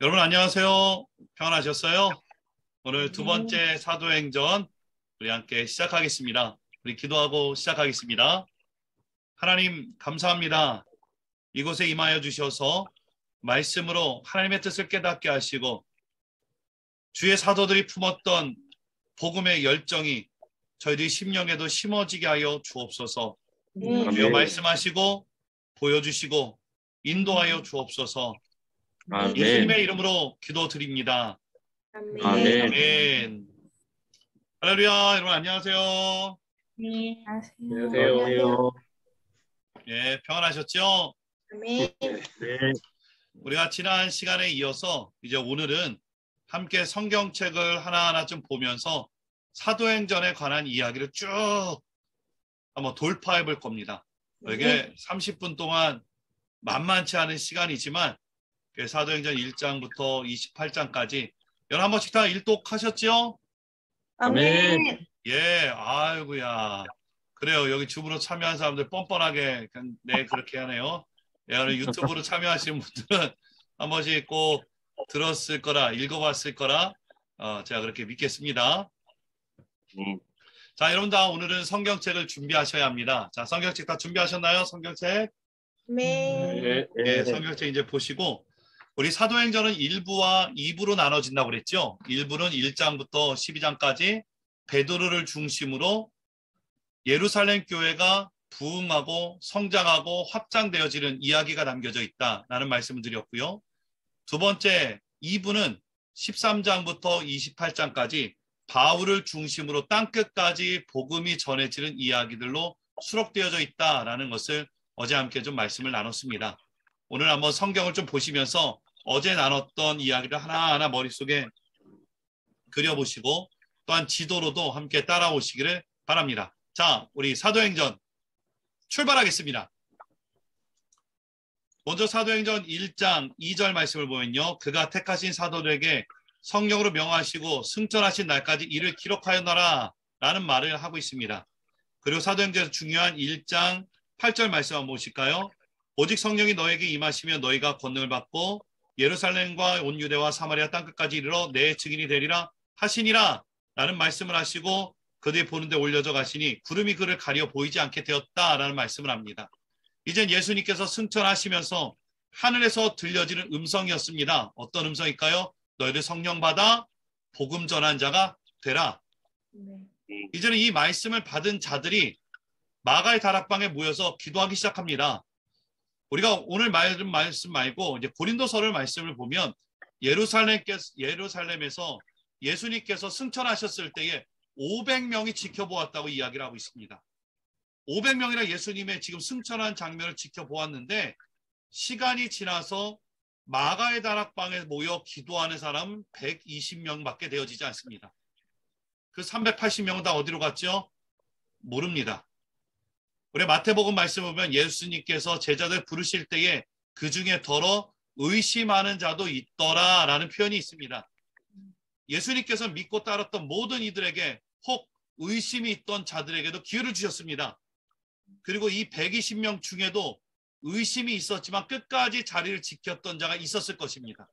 여러분 안녕하세요. 평안하셨어요? 오늘 두 네. 번째 사도행전 우리 함께 시작하겠습니다. 우리 기도하고 시작하겠습니다. 하나님 감사합니다. 이곳에 임하여 주셔서 말씀으로 하나님의 뜻을 깨닫게 하시고 주의 사도들이 품었던 복음의 열정이 저희들이 심령에도 심어지게 하여 주옵소서. 주여 말씀하시고 보여주시고 인도하여 주옵소서. 예수님의 이름으로 기도드립니다. 아멘. 아멘. 할렐루야. 여러분 안녕하세요. 네. 안녕하세요. 예, 평안하셨죠? 아멘. 네. 우리가 지난 시간에 이어서 이제 오늘은 함께 성경책을 하나하나 좀 보면서 사도행전에 관한 이야기를 쭉 한번 돌파해 볼 겁니다. 이게 30분 동안 만만치 않은 시간이지만 사도행전 1장부터 28장까지 11번씩 다 일독하셨죠? 아멘. 예, 아이고야. 그래요. 여기 줌으로 참여한 사람들 뻔뻔하게 네, 그렇게 하네요. 예, 오늘 유튜브로 참여하시는 분들은 한 번씩 꼭 들었을 거라, 읽어봤을 거라 제가 그렇게 믿겠습니다. 자, 여러분 다 오늘은 성경책을 준비하셔야 합니다. 자, 성경책 다 준비하셨나요? 성경책? 네. 예, 성경책 이제 보시고 우리 사도행전은 1부와 2부로 나눠진다고 그랬죠. 1부는 1장부터 12장까지 베드로를 중심으로 예루살렘 교회가 부흥하고 성장하고 확장되어지는 이야기가 담겨져 있다라는 말씀을 드렸고요. 두 번째 2부는 13장부터 28장까지 바울을 중심으로 땅끝까지 복음이 전해지는 이야기들로 수록되어져 있다라는 것을 어제 함께 좀 말씀을 나눴습니다. 오늘 한번 성경을 좀 보시면서 어제 나눴던 이야기를 하나하나 머릿속에 그려보시고 또한 지도로도 함께 따라오시기를 바랍니다. 자, 우리 사도행전 출발하겠습니다. 먼저 사도행전 1장 2절 말씀을 보면요. 그가 택하신 사도들에게 성령으로 명하시고 승천하신 날까지 이를 기록하였노라 라는 말을 하고 있습니다. 그리고 사도행전에서 중요한 1장 8절 말씀 한번 보실까요? 오직 성령이 너에게 임하시면 너희가 권능을 받고 예루살렘과 온 유대와 사마리아 땅끝까지 이르러 내 증인이 되리라 하시니라 라는 말씀을 하시고 그들이 보는데 올려져 가시니 구름이 그를 가려 보이지 않게 되었다라는 말씀을 합니다. 이젠 예수님께서 승천하시면서 하늘에서 들려지는 음성이었습니다. 어떤 음성일까요? 너희들 성령 받아 복음 전한 자가 되라. 이제는 이 말씀을 받은 자들이 마가의 다락방에 모여서 기도하기 시작합니다. 우리가 오늘 말씀 말고 이제 고린도서를 말씀을 보면 예루살렘에서 예수님께서 승천하셨을 때에 500명이 지켜보았다고 이야기를 하고 있습니다. 500명이나 예수님의 지금 승천한 장면을 지켜보았는데 시간이 지나서 마가의 다락방에 모여 기도하는 사람은 120명밖에 되어지지 않습니다. 그 380명은 다 어디로 갔죠? 모릅니다. 우리 마태복음 말씀을 보면 예수님께서 제자들 부르실 때에 그 중에 더러 의심하는 자도 있더라라는 표현이 있습니다. 예수님께서 믿고 따랐던 모든 이들에게 혹 의심이 있던 자들에게도 기회를 주셨습니다. 그리고 이 120명 중에도 의심이 있었지만 끝까지 자리를 지켰던 자가 있었을 것입니다.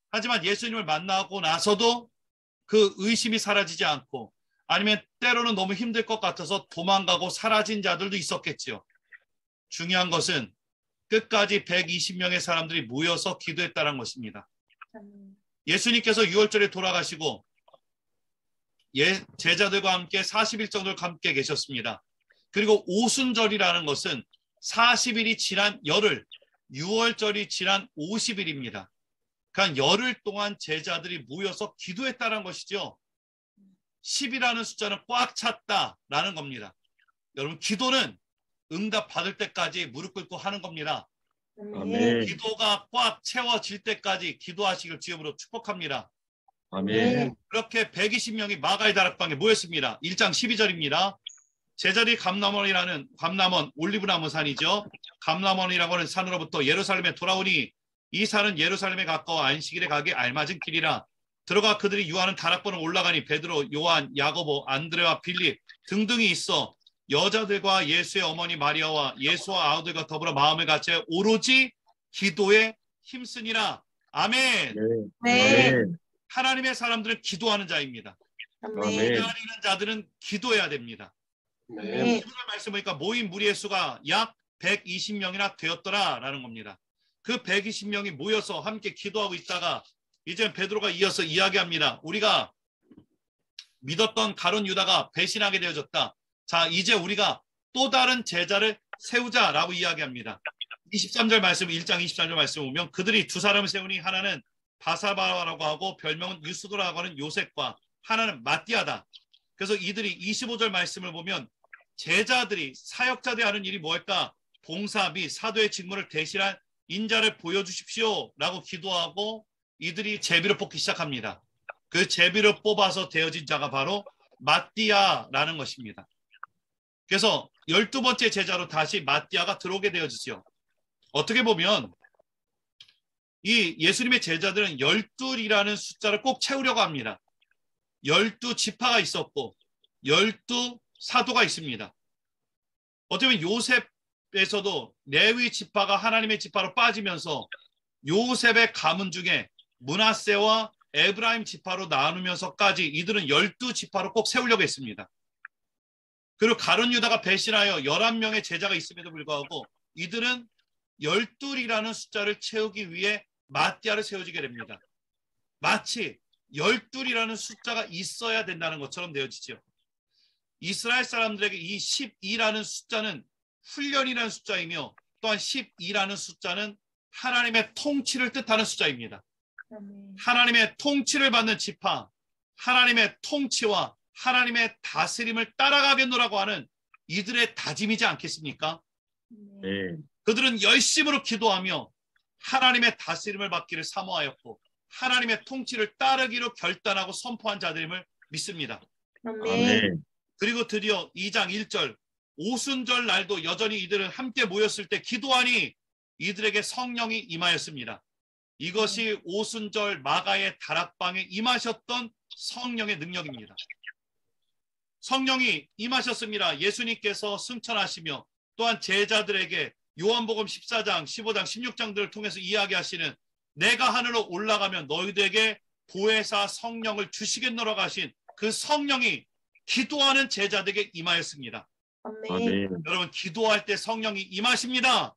하지만 예수님을 만나고 나서도 그 의심이 사라지지 않고 아니면 때로는 너무 힘들 것 같아서 도망가고 사라진 자들도 있었겠지요. 중요한 것은 끝까지 120명의 사람들이 모여서 기도했다는 것입니다. 예수님께서 6월절에 돌아가시고 제자들과 함께 40일 정도를 함께 계셨습니다. 그리고 오순절이라는 것은 40일이 지난 열흘, 6월절이 지난 50일입니다. 그러니까 열흘 동안 제자들이 모여서 기도했다는 것이죠. 10이라는 숫자는 꽉 찼다라는 겁니다. 여러분 기도는 응답 받을 때까지 무릎 꿇고 하는 겁니다. 아멘. 기도가 꽉 채워질 때까지 기도하시길 주님으로 축복합니다. 아멘. 그렇게 120명이 마가의 다락방에 모였습니다. 1장 12절입니다. 제자들이 감람원 올리브나무 산이죠. 감람원이라고 하는 산으로부터 예루살렘에 돌아오니 이 산은 예루살렘에 가까워 안식일에 가기 알맞은 길이라. 들어가 그들이 유하는 다락방을 올라가니 베드로, 요한, 야고보, 안드레와 빌립 등등이 있어 여자들과 예수의 어머니 마리아와 예수와 아우들과 더불어 마음을 같이 오로지 기도에 힘쓰니라. 아멘. 아멘. 하나님의 사람들은 기도하는 자입니다. 아멘. 기다리는 자들은 기도해야 됩니다. 네. 15절 말씀 보니까 모인 무리의 수가 약 120명이나 되었더라라는 겁니다. 그 120명이 모여서 함께 기도하고 있다가 이제 베드로가 이어서 이야기합니다. 우리가 믿었던 가룟 유다가 배신하게 되어졌다. 자, 이제 우리가 또 다른 제자를 세우자라고 이야기합니다. 23절 말씀, 1장 23절 말씀 보면 그들이 두 사람을 세우니 하나는 바사바라고 하고 별명은 유스도라고 하는 요셉과 하나는 마띠아다. 그래서 이들이 25절 말씀을 보면 제자들이 사역자들이 하는 일이 뭘까? 봉사 및 사도의 직무를 대신한 인자를 보여주십시오 라고 기도하고 이들이 제비를 뽑기 시작합니다. 그 제비를 뽑아서 되어진 자가 바로 마띠아라는 것입니다. 그래서 12번째 제자로 다시 마띠아가 들어오게 되어지죠. 어떻게 보면 이 예수님의 제자들은 12이라는 숫자를 꼭 채우려고 합니다. 12지파가 있었고 12사도가 있습니다. 어떻게 보면 요셉에서도 레위 지파가 하나님의 지파로 빠지면서 요셉의 가문 중에 므낫세와 에브라임 지파로 나누면서까지 이들은 12지파로 꼭 세우려고 했습니다. 그리고 가룟 유다가 배신하여 11명의 제자가 있음에도 불구하고 이들은 12이라는 숫자를 채우기 위해 마띠아를 세워지게 됩니다. 마치 12이라는 숫자가 있어야 된다는 것처럼 되어지죠. 이스라엘 사람들에게 이 12라는 숫자는 훈련이라는 숫자이며 또한 12라는 숫자는 하나님의 통치를 뜻하는 숫자입니다. 하나님의 통치를 받는 지파, 하나님의 통치와 하나님의 다스림을 따라가겠노라고 하는 이들의 다짐이지 않겠습니까? 네. 그들은 열심으로 기도하며 하나님의 다스림을 받기를 사모하였고 하나님의 통치를 따르기로 결단하고 선포한 자들임을 믿습니다. 아멘. 그리고 드디어 2장 1절 오순절 날도 여전히 이들은 함께 모였을 때 기도하니 이들에게 성령이 임하였습니다. 이것이 오순절 마가의 다락방에 임하셨던 성령의 능력입니다. 성령이 임하셨습니다. 예수님께서 승천하시며 또한 제자들에게 요한복음 14장, 15장, 16장들을 통해서 이야기하시는 내가 하늘로 올라가면 너희들에게 보혜사 성령을 주시겠노라고 하신 그 성령이 기도하는 제자들에게 임하였습니다. 아멘. 여러분 기도할 때 성령이 임하십니다.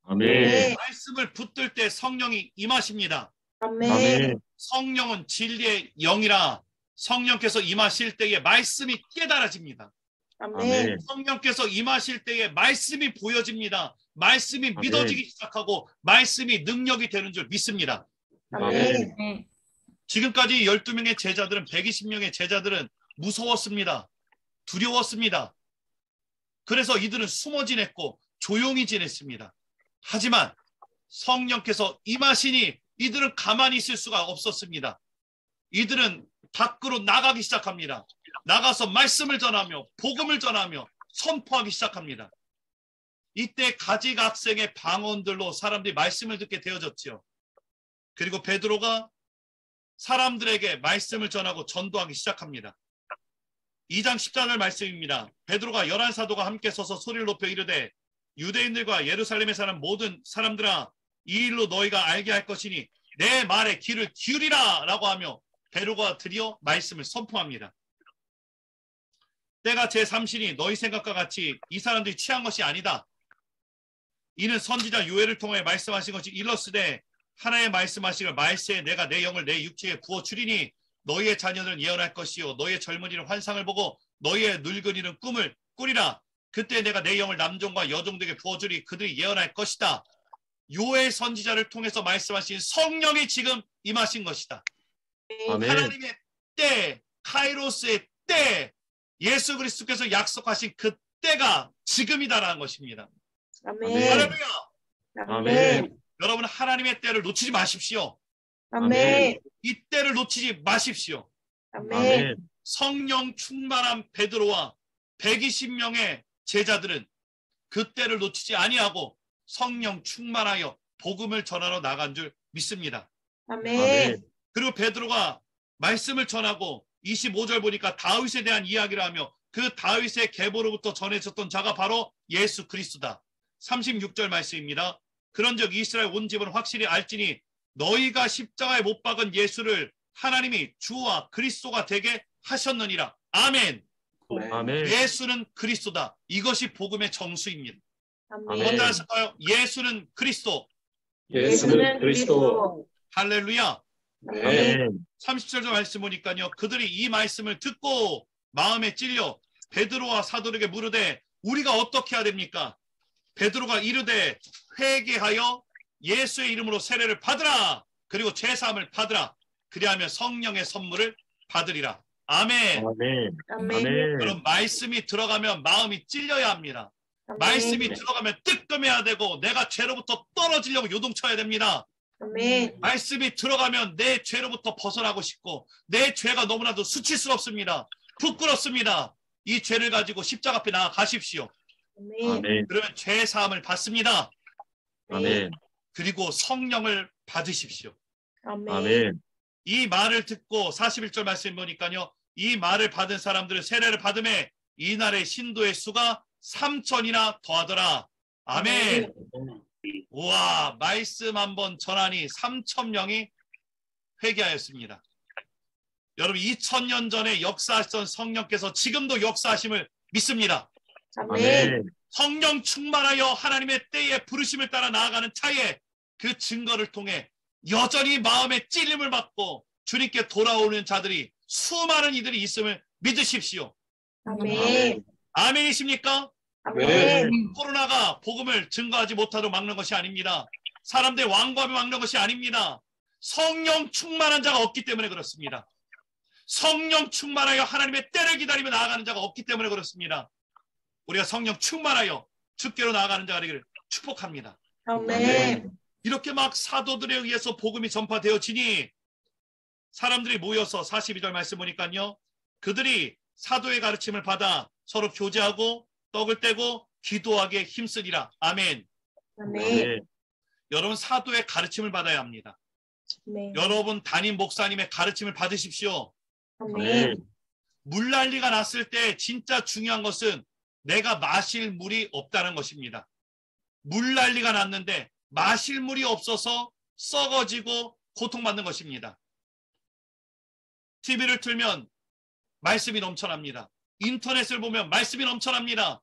아멘. 말씀을 붙들 때 성령이 임하십니다. 아멘. 성령은 진리의 영이라 성령께서 임하실 때에 말씀이 깨달아집니다. 아멘. 성령께서 임하실 때에 말씀이 보여집니다. 말씀이 믿어지기 시작하고 말씀이 능력이 되는 줄 믿습니다. 아멘. 지금까지 12명의 제자들은 120명의 제자들은 무서웠습니다. 두려웠습니다. 그래서 이들은 숨어 지냈고 조용히 지냈습니다. 하지만 성령께서 임하시니 이들은 가만히 있을 수가 없었습니다. 이들은 밖으로 나가기 시작합니다. 나가서 말씀을 전하며 복음을 전하며 선포하기 시작합니다. 이때 가지각색의 방언들로 사람들이 말씀을 듣게 되어졌죠. 그리고 베드로가 사람들에게 말씀을 전하고 전도하기 시작합니다. 2장 14절 말씀입니다. 베드로가 11사도가 함께 서서 소리를 높여 이르되 유대인들과 예루살렘에 사는 모든 사람들아 이 일로 너희가 알게 할 것이니 내 말에 귀를 기울이라 라고 하며 베드로가 드디어 말씀을 선포합니다. 때가 제3신이 너희 생각과 같이 이 사람들이 취한 것이 아니다. 이는 선지자 요엘을 통해 말씀하신 것이 일렀으되 하나의 말씀하시길 말세에 내가 내 영을 내 육체에 부어 주리니 너희의 자녀들은 예언할 것이요 너희의 젊은이는 환상을 보고 너희의 늙은이는 꿈을 꾸리라. 그때 내가 내 영을 남종과 여종들에게 부어주리 그들이 예언할 것이다. 요엘 선지자를 통해서 말씀하신 성령이 지금 임하신 것이다. 아멘. 하나님의 때, 카이로스의 때, 예수 그리스도께서 약속하신 그 때가 지금이다라는 것입니다. 아멘. 할렐루야. 아멘. 여러분 하나님의 때를 놓치지 마십시오. 아멘. 이 때를 놓치지 마십시오. 아멘. 성령 충만한 베드로와 120명의 제자들은 그 때를 놓치지 아니하고 성령 충만하여 복음을 전하러 나간 줄 믿습니다. 아멘. 그리고 베드로가 말씀을 전하고 25절 보니까 다윗에 대한 이야기를 하며 그 다윗의 계보로부터 전해졌던 자가 바로 예수 그리스도다. 36절 말씀입니다. 그런즉 이스라엘 온 집은 확실히 알지니 너희가 십자가에 못 박은 예수를 하나님이 주와 그리스도가 되게 하셨느니라. 아멘. 아멘. 예수는 그리스도다. 이것이 복음의 정수입니다. 아멘. 먼저 하실까요? 예수는 그리스도. 예수는 그리스도. 할렐루야. 아멘. 아멘. 30절 말씀 보니까요. 그들이 이 말씀을 듣고 마음에 찔려 베드로와 사도에게 물으되 우리가 어떻게 해야 됩니까? 베드로가 이르되 회개하여 예수의 이름으로 세례를 받으라. 그리고 죄사함을 받으라. 그리하면 성령의 선물을 받으리라. 아멘. 아멘. 아멘. 여러분 말씀이 들어가면 마음이 찔려야 합니다. 말씀이 들어가면 뜨끔해야 되고 내가 죄로부터 떨어지려고 요동쳐야 됩니다. 아멘. 말씀이 들어가면 내 죄로부터 벗어나고 싶고 내 죄가 너무나도 수치스럽습니다. 부끄럽습니다. 이 죄를 가지고 십자가 앞에 나아가십시오. 아멘. 아멘. 그러면 죄 사함을 받습니다. 아멘. 그리고 성령을 받으십시오. 아멘. 아멘. 이 말을 듣고 41절 말씀 보니까요. 이 말을 받은 사람들은 세례를 받음에 이날의 신도의 수가 3,000이나 더하더라. 아멘. 우와, 말씀 한번 전하니 3,000명이 회개하였습니다. 여러분 2000년 전에 역사하셨던 성령께서 지금도 역사하심을 믿습니다. 아멘. 성령 충만하여 하나님의 때에 부르심을 따라 나아가는 차에 그 증거를 통해 여전히 마음에 찔림을 받고 주님께 돌아오는 자들이 수많은 이들이 있음을 믿으십시오. 아멘. 아멘이십니까? 아멘. 코로나가 복음을 증거하지 못하도록 막는 것이 아닙니다. 사람들 왕과함에 막는 것이 아닙니다. 성령 충만한 자가 없기 때문에 그렇습니다. 성령 충만하여 하나님의 때를 기다리며 나아가는 자가 없기 때문에 그렇습니다. 우리가 성령 충만하여 주께로 나아가는 자가 되기를 축복합니다. 아멘. 이렇게 막 사도들에 의해서 복음이 전파되어지니 사람들이 모여서 42절 말씀 보니까요. 그들이 사도의 가르침을 받아 서로 교제하고 떡을 떼고 기도하기에 힘쓰리라. 아멘. 아멘. 여러분 사도의 가르침을 받아야 합니다. 아멘. 여러분 담임 목사님의 가르침을 받으십시오. 아멘. 물난리가 났을 때 진짜 중요한 것은 내가 마실 물이 없다는 것입니다. 물난리가 났는데 마실 물이 없어서 썩어지고 고통받는 것입니다. TV를 틀면 말씀이 넘쳐납니다. 인터넷을 보면 말씀이 넘쳐납니다.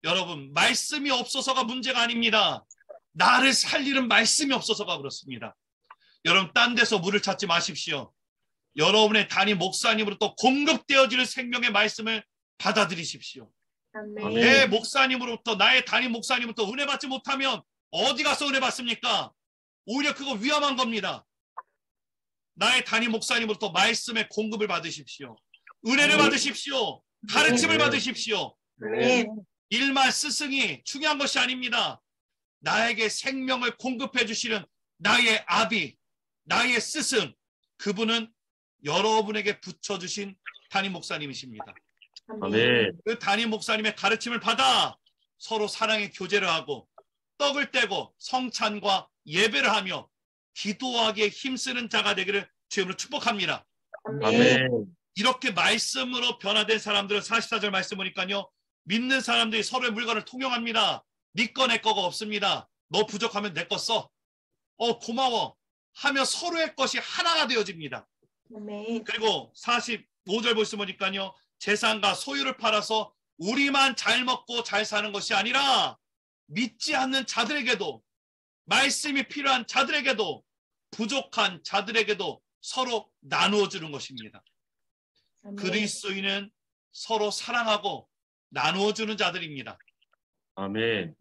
여러분 말씀이 없어서가 문제가 아닙니다. 나를 살리는 말씀이 없어서가 그렇습니다. 여러분 딴 데서 물을 찾지 마십시오. 여러분의 담임 목사님으로부터 공급되어지는 생명의 말씀을 받아들이십시오. 아멘. 내 목사님으로부터 나의 담임 목사님으로부터 은혜 받지 못하면 어디 가서 은혜 받습니까? 오히려 그거 위험한 겁니다. 나의 담임 목사님으로부터 말씀의 공급을 받으십시오. 은혜를 받으십시오. 가르침을 받으십시오. 아멘. 일만 스승이 중요한 것이 아닙니다. 나에게 생명을 공급해 주시는 나의 아비, 나의 스승, 그분은 여러분에게 붙여주신 담임 목사님이십니다. 아멘. 그 담임 목사님의 가르침을 받아 서로 사랑의 교제를 하고 떡을 떼고 성찬과 예배를 하며 기도하기에 힘쓰는 자가 되기를 주님으로 축복합니다. 아멘. 이렇게 말씀으로 변화된 사람들은 44절 말씀 보니까요. 믿는 사람들이 서로의 물건을 통용합니다. 네 거 내 거가 없습니다. 너 부족하면 내 거 써. 고마워 하며 서로의 것이 하나가 되어집니다. 아멘. 그리고 45절 말씀 보니까요. 재산과 소유를 팔아서 우리만 잘 먹고 잘 사는 것이 아니라 믿지 않는 자들에게도 말씀이 필요한 자들에게도 부족한 자들에게도 서로 나누어 주는 것입니다. 아멘. 그리스도인은 서로 사랑하고 나누어 주는 자들입니다. 아멘.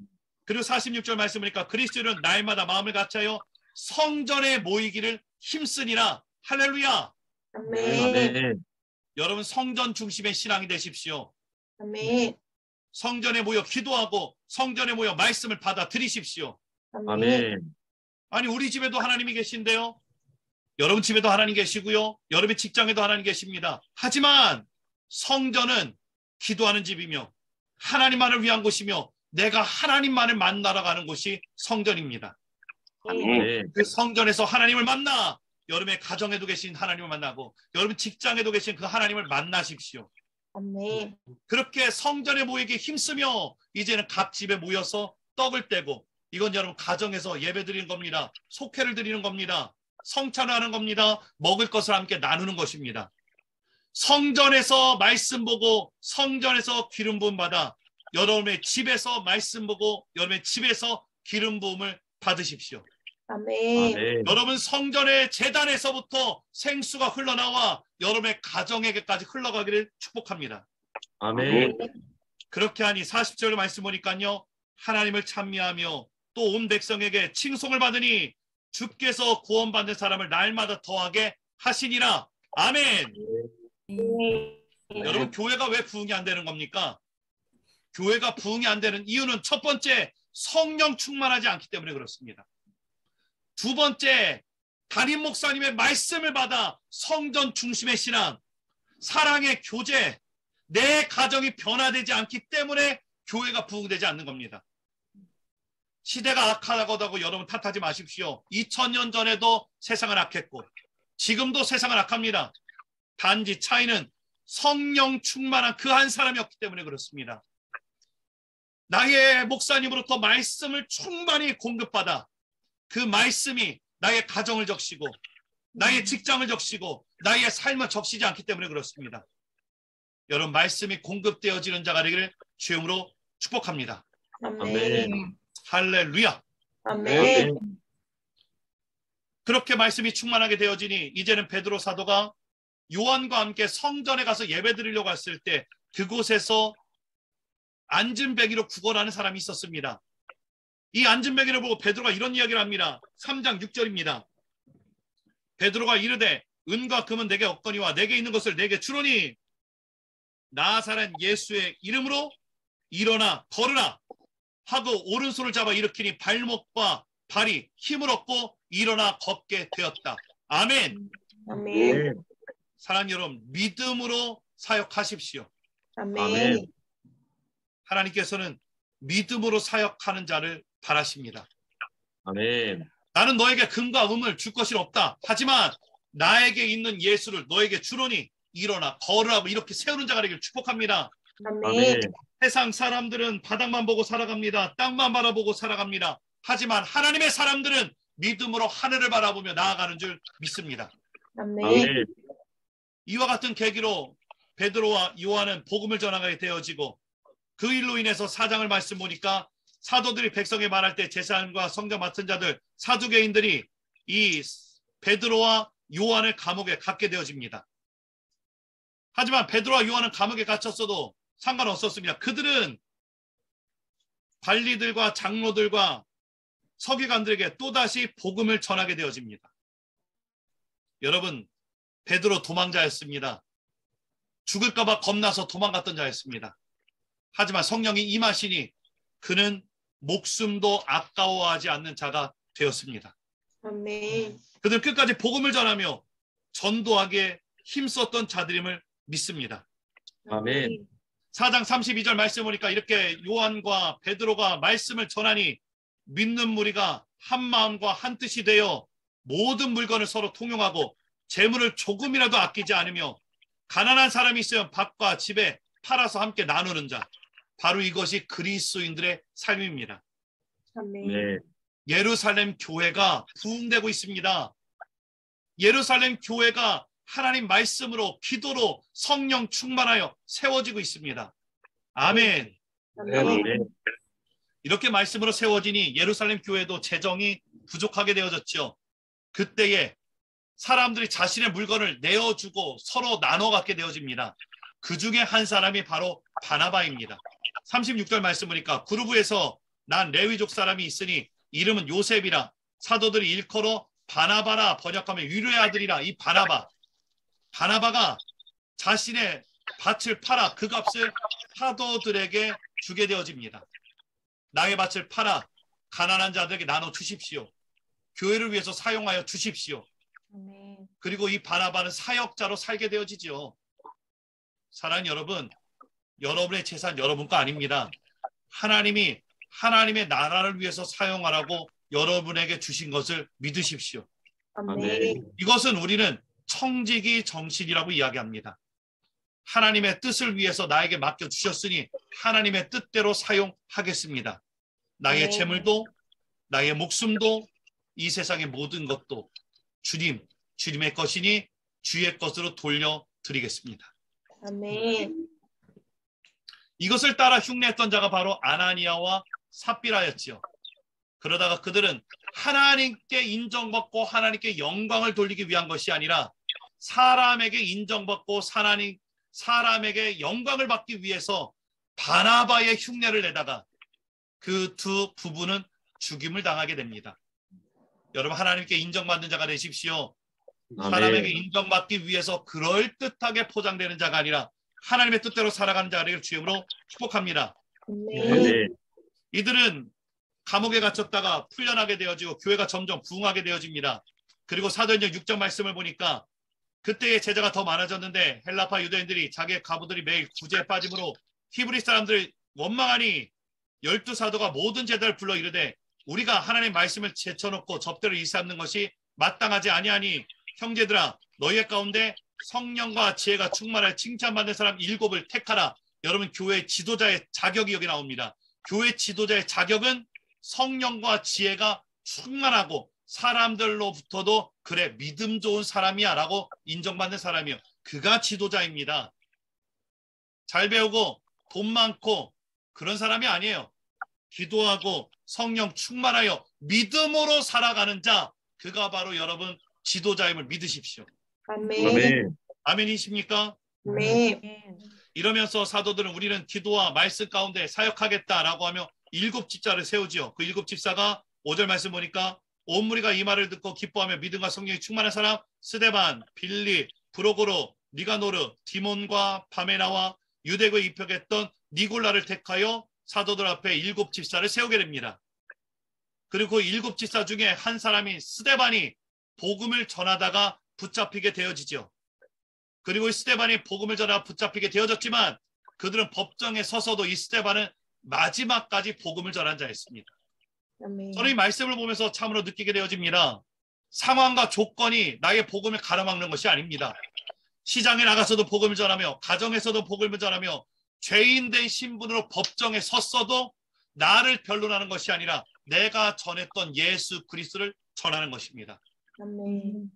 그리고 46절 말씀 보니까 그리스도인은 날마다 마음을 같이하여 성전에 모이기를 힘쓰니라. 할렐루야. 아멘. 아멘. 여러분 성전 중심의 신앙이 되십시오. 아멘. 성전에 모여 기도하고 성전에 모여 말씀을 받아들이십시오. 아멘. 아니 우리 집에도 하나님이 계신데요. 여러분 집에도 하나님 계시고요. 여러분 직장에도 하나님 계십니다. 하지만 성전은 기도하는 집이며 하나님만을 위한 곳이며 내가 하나님만을 만나러 가는 곳이 성전입니다. 아멘. 그 성전에서 하나님을 만나 여러분의 가정에도 계신 하나님을 만나고 여러분 직장에도 계신 그 하나님을 만나십시오. 아멘. 그렇게 성전에 모이기 힘쓰며 이제는 각 집에 모여서 떡을 떼고 이건 여러분 가정에서 예배 드리는 겁니다. 속회를 드리는 겁니다. 성찬을 하는 겁니다. 먹을 것을 함께 나누는 것입니다. 성전에서 말씀 보고 성전에서 기름 부음 받아 여러분의 집에서 말씀 보고 여러분의 집에서 기름 부음을 받으십시오. 아멘. 아멘. 여러분 성전의 제단에서부터 생수가 흘러나와 여러분의 가정에게까지 흘러가기를 축복합니다. 아멘. 그렇게 하니 40절 말씀 보니까요. 하나님을 찬미하며 또 온 백성에게 칭송을 받으니 주께서 구원받는 사람을 날마다 더하게 하시니라. 아멘. 여러분 교회가 왜 부흥이 안 되는 겁니까? 교회가 부흥이 안 되는 이유는 첫 번째 성령 충만하지 않기 때문에 그렇습니다. 두 번째 담임 목사님의 말씀을 받아 성전 중심의 신앙, 사랑의 교제, 내 가정이 변화되지 않기 때문에 교회가 부흥되지 않는 겁니다. 시대가 악하다고 여러분 탓하지 마십시오. 2000년 전에도 세상은 악했고 지금도 세상은 악합니다. 단지 차이는 성령 충만한 그 한 사람이었기 때문에 그렇습니다. 나의 목사님으로부터 말씀을 충만히 공급받아 그 말씀이 나의 가정을 적시고 나의 직장을 적시고 나의 삶을 적시지 않기 때문에 그렇습니다. 여러분 말씀이 공급되어지는 자가 되기를 주님으로 축복합니다. 아멘. 할렐루야. 아멘. 그렇게 말씀이 충만하게 되어지니 이제는 베드로 사도가 요한과 함께 성전에 가서 예배드리려고 했을 때 그곳에서 안진뱅이로 구걸하는 사람이 있었습니다. 이 안진뱅이를 보고 베드로가 이런 이야기를 합니다. 3장 6절입니다. 베드로가 이르되 은과 금은 내게 없거니와 내게 있는 것을 내게 주노니 나사렛 예수의 이름으로 일어나 걸으라 하고 오른손을 잡아 일으키니 발목과 발이 힘을 얻고 일어나 걷게 되었다. 아멘. 아멘. 사랑하는 여러분, 믿음으로 사역하십시오. 아멘. 하나님께서는 믿음으로 사역하는 자를 바라십니다. 아멘. 나는 너에게 금과 은을 줄 것이 없다. 하지만 나에게 있는 예수를 너에게 주노니 일어나 걸으라고 이렇게 세우는 자가 되기를 축복합니다. 아멘. 세상 사람들은 바닥만 보고 살아갑니다. 땅만 바라보고 살아갑니다. 하지만 하나님의 사람들은 믿음으로 하늘을 바라보며 나아가는 줄 믿습니다. 아멘. 아멘. 이와 같은 계기로 베드로와 요한은 복음을 전하게 되어지고 그 일로 인해서 사장을 말씀 보니까 사도들이 백성에 말할 때 제사장과 성전 맡은 자들 사두개인들이 이 베드로와 요한을 감옥에 갇게 되어집니다. 하지만 베드로와 요한은 감옥에 갇혔어도 상관없었습니다. 그들은 관리들과 장로들과 서기관들에게 또다시 복음을 전하게 되어집니다. 여러분, 베드로 도망자였습니다. 죽을까 봐 겁나서 도망갔던 자였습니다. 하지만 성령이 임하시니 그는 목숨도 아까워하지 않는 자가 되었습니다. 아멘. 그들은 끝까지 복음을 전하며 전도하기에 힘썼던 자들임을 믿습니다. 아멘. 4장 32절 말씀 보니까 이렇게 요한과 베드로가 말씀을 전하니 믿는 무리가 한 마음과 한 뜻이 되어 모든 물건을 서로 통용하고 재물을 조금이라도 아끼지 않으며 가난한 사람이 있으면 밭과 집에 팔아서 함께 나누는 자, 바로 이것이 그리스도인들의 삶입니다. 아멘. 네. 예루살렘 교회가 부흥되고 있습니다. 예루살렘 교회가 하나님 말씀으로 기도로 성령 충만하여 세워지고 있습니다. 아멘. 아멘. 아멘. 이렇게 말씀으로 세워지니 예루살렘 교회도 재정이 부족하게 되어졌죠. 그때에 사람들이 자신의 물건을 내어주고 서로 나눠 갖게 되어집니다. 그 중에 한 사람이 바로 바나바입니다. 36절 말씀 보니까 그루브에서 난 레위족 사람이 있으니 이름은 요셉이라 사도들이 일컬어 바나바라 번역하면 위로의 아들이라. 이 바나바가 자신의 밭을 팔아 그 값을 사도들에게 주게 되어집니다. 나의 밭을 팔아 가난한 자들에게 나눠 주십시오. 교회를 위해서 사용하여 주십시오. 아멘. 그리고 이 바나바는 사역자로 살게 되어지죠. 사랑하는 여러분, 여러분의 재산 여러분 거 아닙니다. 하나님이 하나님의 나라를 위해서 사용하라고 여러분에게 주신 것을 믿으십시오. 아멘. 이것은 우리는 청지기 정신이라고 이야기합니다. 하나님의 뜻을 위해서 나에게 맡겨주셨으니 하나님의 뜻대로 사용하겠습니다. 나의 네. 재물도 나의 목숨도 이 세상의 모든 것도 주님의 것이니 주의 것으로 돌려드리겠습니다. 아멘. 이것을 따라 흉내했던 자가 바로 아나니아와 삽비라였지요. 그러다가 그들은 하나님께 인정받고 하나님께 영광을 돌리기 위한 것이 아니라 사람에게 인정받고 사람에게 영광을 받기 위해서 바나바의 흉내를 내다가 그 두 부부는 죽임을 당하게 됩니다. 여러분, 하나님께 인정받는 자가 되십시오. 사람에게 인정받기 위해서 그럴듯하게 포장되는 자가 아니라 하나님의 뜻대로 살아가는 자가 되기를 주님으로 축복합니다. 아멘. 이들은 감옥에 갇혔다가 풀려나게 되어지고 교회가 점점 부흥하게 되어집니다. 그리고 사도행전 6장 말씀을 보니까 그때의 제자가 더 많아졌는데 헬라파 유대인들이 자기의 가부들이 매일 구제에 빠짐으로 히브리 사람들을 원망하니 12사도가 모든 제자를 불러 이르되 우리가 하나님의 말씀을 제쳐놓고 접대로 일삼는 것이 마땅하지 아니하니 형제들아 너희 가운데 성령과 지혜가 충만할 칭찬받는 사람 7을 택하라. 여러분, 교회 지도자의 자격이 여기 나옵니다. 교회 지도자의 자격은 성령과 지혜가 충만하고 사람들로부터도 그래 믿음 좋은 사람이야 라고 인정받는 사람이요. 그가 지도자입니다. 잘 배우고 돈 많고 그런 사람이 아니에요. 기도하고 성령 충만하여 믿음으로 살아가는 자, 그가 바로 여러분 지도자임을 믿으십시오. 아멘. 아멘이십니까? 아멘. 이러면서 사도들은 우리는 기도와 말씀 가운데 사역하겠다라고 하며 7집사를 세우지요. 그 7집사가 5절 말씀 보니까 온 무리가 이 말을 듣고 기뻐하며 믿음과 성령이 충만한 사람 스데반, 빌립, 프로고로, 니가노르, 디몬과 파메나와 유대교에 입학했던 니골라를 택하여 사도들 앞에 7집사를 세우게 됩니다. 그리고 7집사 중에 한 사람인 스데반이 복음을 전하다가 붙잡히게 되어지죠. 그리고 이 스데반이 복음을 전하다 붙잡히게 되어졌지만 그들은 법정에 서서도 이 스데반은 마지막까지 복음을 전한 자였습니다. 아멘. 저는 이 말씀을 보면서 참으로 느끼게 되어집니다. 상황과 조건이 나의 복음을 가로막는 것이 아닙니다. 시장에 나가서도 복음을 전하며 가정에서도 복음을 전하며 죄인된 신분으로 법정에 섰어도 나를 변론하는 것이 아니라 내가 전했던 예수 그리스도를 전하는 것입니다. 아멘.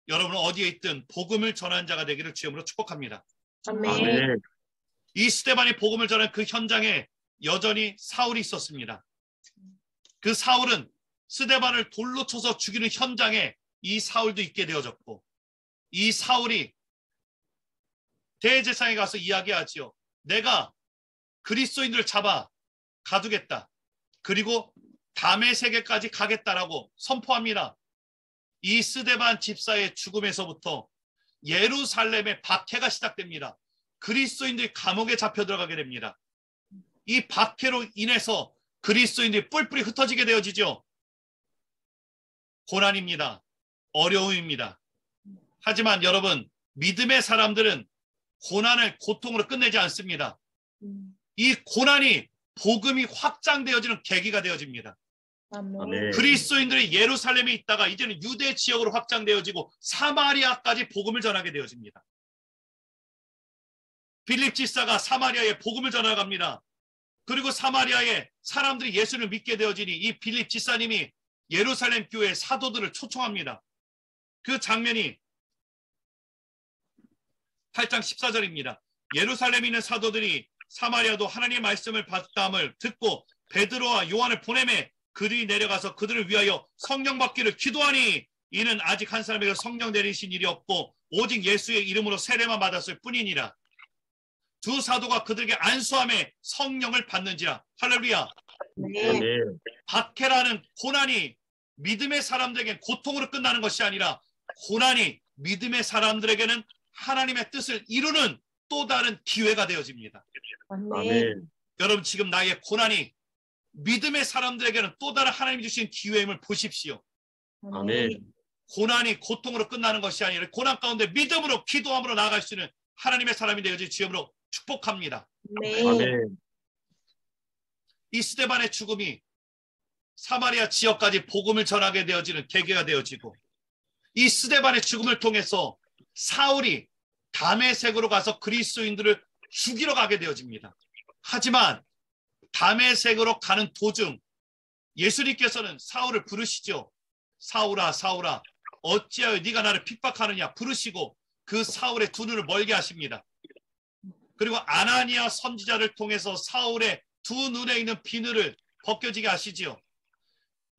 여러분은 어디에 있든 복음을 전하는 자가 되기를 주님으로 축복합니다. 아멘. 이 스데반이 복음을 전한 그 현장에 여전히 사울이 있었습니다. 그 사울은 스데반을 돌로 쳐서 죽이는 현장에 이 사울도 있게 되어졌고 이 사울이 대제사장에 가서 이야기하지요. 내가 그리스도인들을 잡아 가두겠다. 그리고 담의 세계까지 가겠다라고 선포합니다. 이 스데반 집사의 죽음에서부터 예루살렘의 박해가 시작됩니다. 그리스도인들이 감옥에 잡혀 들어가게 됩니다. 이 박해로 인해서 그리스도인들이 뿔뿔이 흩어지게 되어지죠. 고난입니다. 어려움입니다. 하지만 여러분, 믿음의 사람들은 고난을 고통으로 끝내지 않습니다. 이 고난이 복음이 확장되어지는 계기가 되어집니다. 아멘. 그리스도인들이 예루살렘에 있다가 이제는 유대 지역으로 확장되어지고 사마리아까지 복음을 전하게 되어집니다. 빌립 집사가 사마리아에 복음을 전해갑니다. 그리고 사마리아에 사람들이 예수를 믿게 되어지니 이 빌립 집사님이 예루살렘 교회 사도들을 초청합니다. 그 장면이 8장 14절입니다. 예루살렘에 있는 사도들이 사마리아도 하나님의 말씀을 받다함을 듣고 베드로와 요한을 보내매 그들이 내려가서 그들을 위하여 성령 받기를 기도하니 이는 아직 한 사람에게 성령 내리신 일이 없고 오직 예수의 이름으로 세례만 받았을 뿐이니라. 두 사도가 그들에게 안수함에 성령을 받는지라. 할렐루야. 네. 박해라는 고난이 믿음의 사람들에게는 고통으로 끝나는 것이 아니라 고난이 믿음의 사람들에게는 하나님의 뜻을 이루는 또 다른 기회가 되어집니다. 아멘. 여러분, 지금 나의 고난이 믿음의 사람들에게는 또 다른 하나님이 주신 기회임을 보십시오. 아멘. 고난이 고통으로 끝나는 것이 아니라 고난 가운데 믿음으로 기도함으로 나아갈 수 있는 하나님의 사람이 되어질 주님으로 축복합니다. 네. 아멘. 이 스데반의 죽음이 사마리아 지역까지 복음을 전하게 되어지는 계기가 되어지고 이 스데반의 죽음을 통해서 사울이 다메섹으로 가서 그리스도인들을 죽이러 가게 되어집니다. 하지만 다메섹으로 가는 도중 예수님께서는 사울을 부르시죠. 사울아 사울아 어찌하여 네가 나를 핍박하느냐 부르시고 그 사울의 두 눈을 멀게 하십니다. 그리고 아나니아 선지자를 통해서 사울의 두 눈에 있는 비늘을 벗겨지게 하시지요.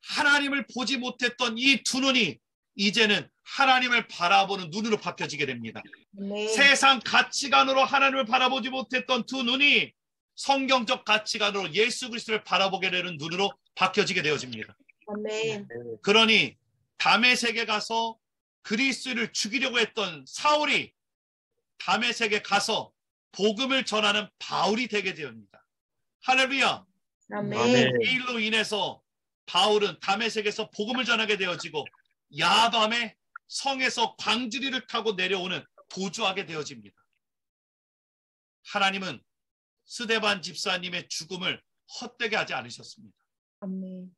하나님을 보지 못했던 이 두 눈이 이제는 하나님을 바라보는 눈으로 바뀌어지게 됩니다. 아멘. 세상 가치관으로 하나님을 바라보지 못했던 두 눈이 성경적 가치관으로 예수 그리스도를 바라보게 되는 눈으로 바뀌어지게 되어집니다. 아멘. 그러니 다메섹에 가서 그리스도를 죽이려고 했던 사울이 다메섹에 가서 복음을 전하는 바울이 되게 되옵니다. 할렐루야. 아멘. 이 일로 인해서 바울은 다메섹에서 복음을 전하게 되어지고 야밤에 성에서 광주리를 타고 내려오는 도주하게 되어집니다. 하나님은 스데반 집사님의 죽음을 헛되게 하지 않으셨습니다. 아멘.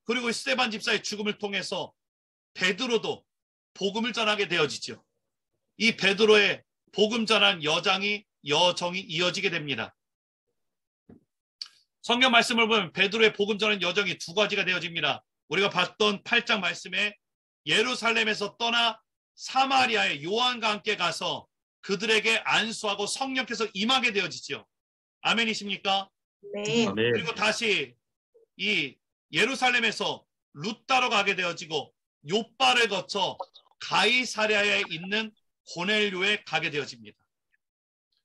그리고 스데반 집사의 죽음을 통해서 베드로도 복음을 전하게 되어지죠. 이 베드로의 복음 전한 여정이 이어지게 됩니다. 성경 말씀을 보면 베드로의 복음 전한 여정이 두 가지가 되어집니다. 우리가 봤던 8장 말씀에 예루살렘에서 떠나 사마리아의 요한과 함께 가서 그들에게 안수하고 성령께서 임하게 되어지죠. 아멘이십니까? 네. 아멘. 그리고 다시 이 예루살렘에서 룻다로 가게 되어지고 요바를 거쳐 가이사랴에 있는 고넬료에 가게 되어집니다.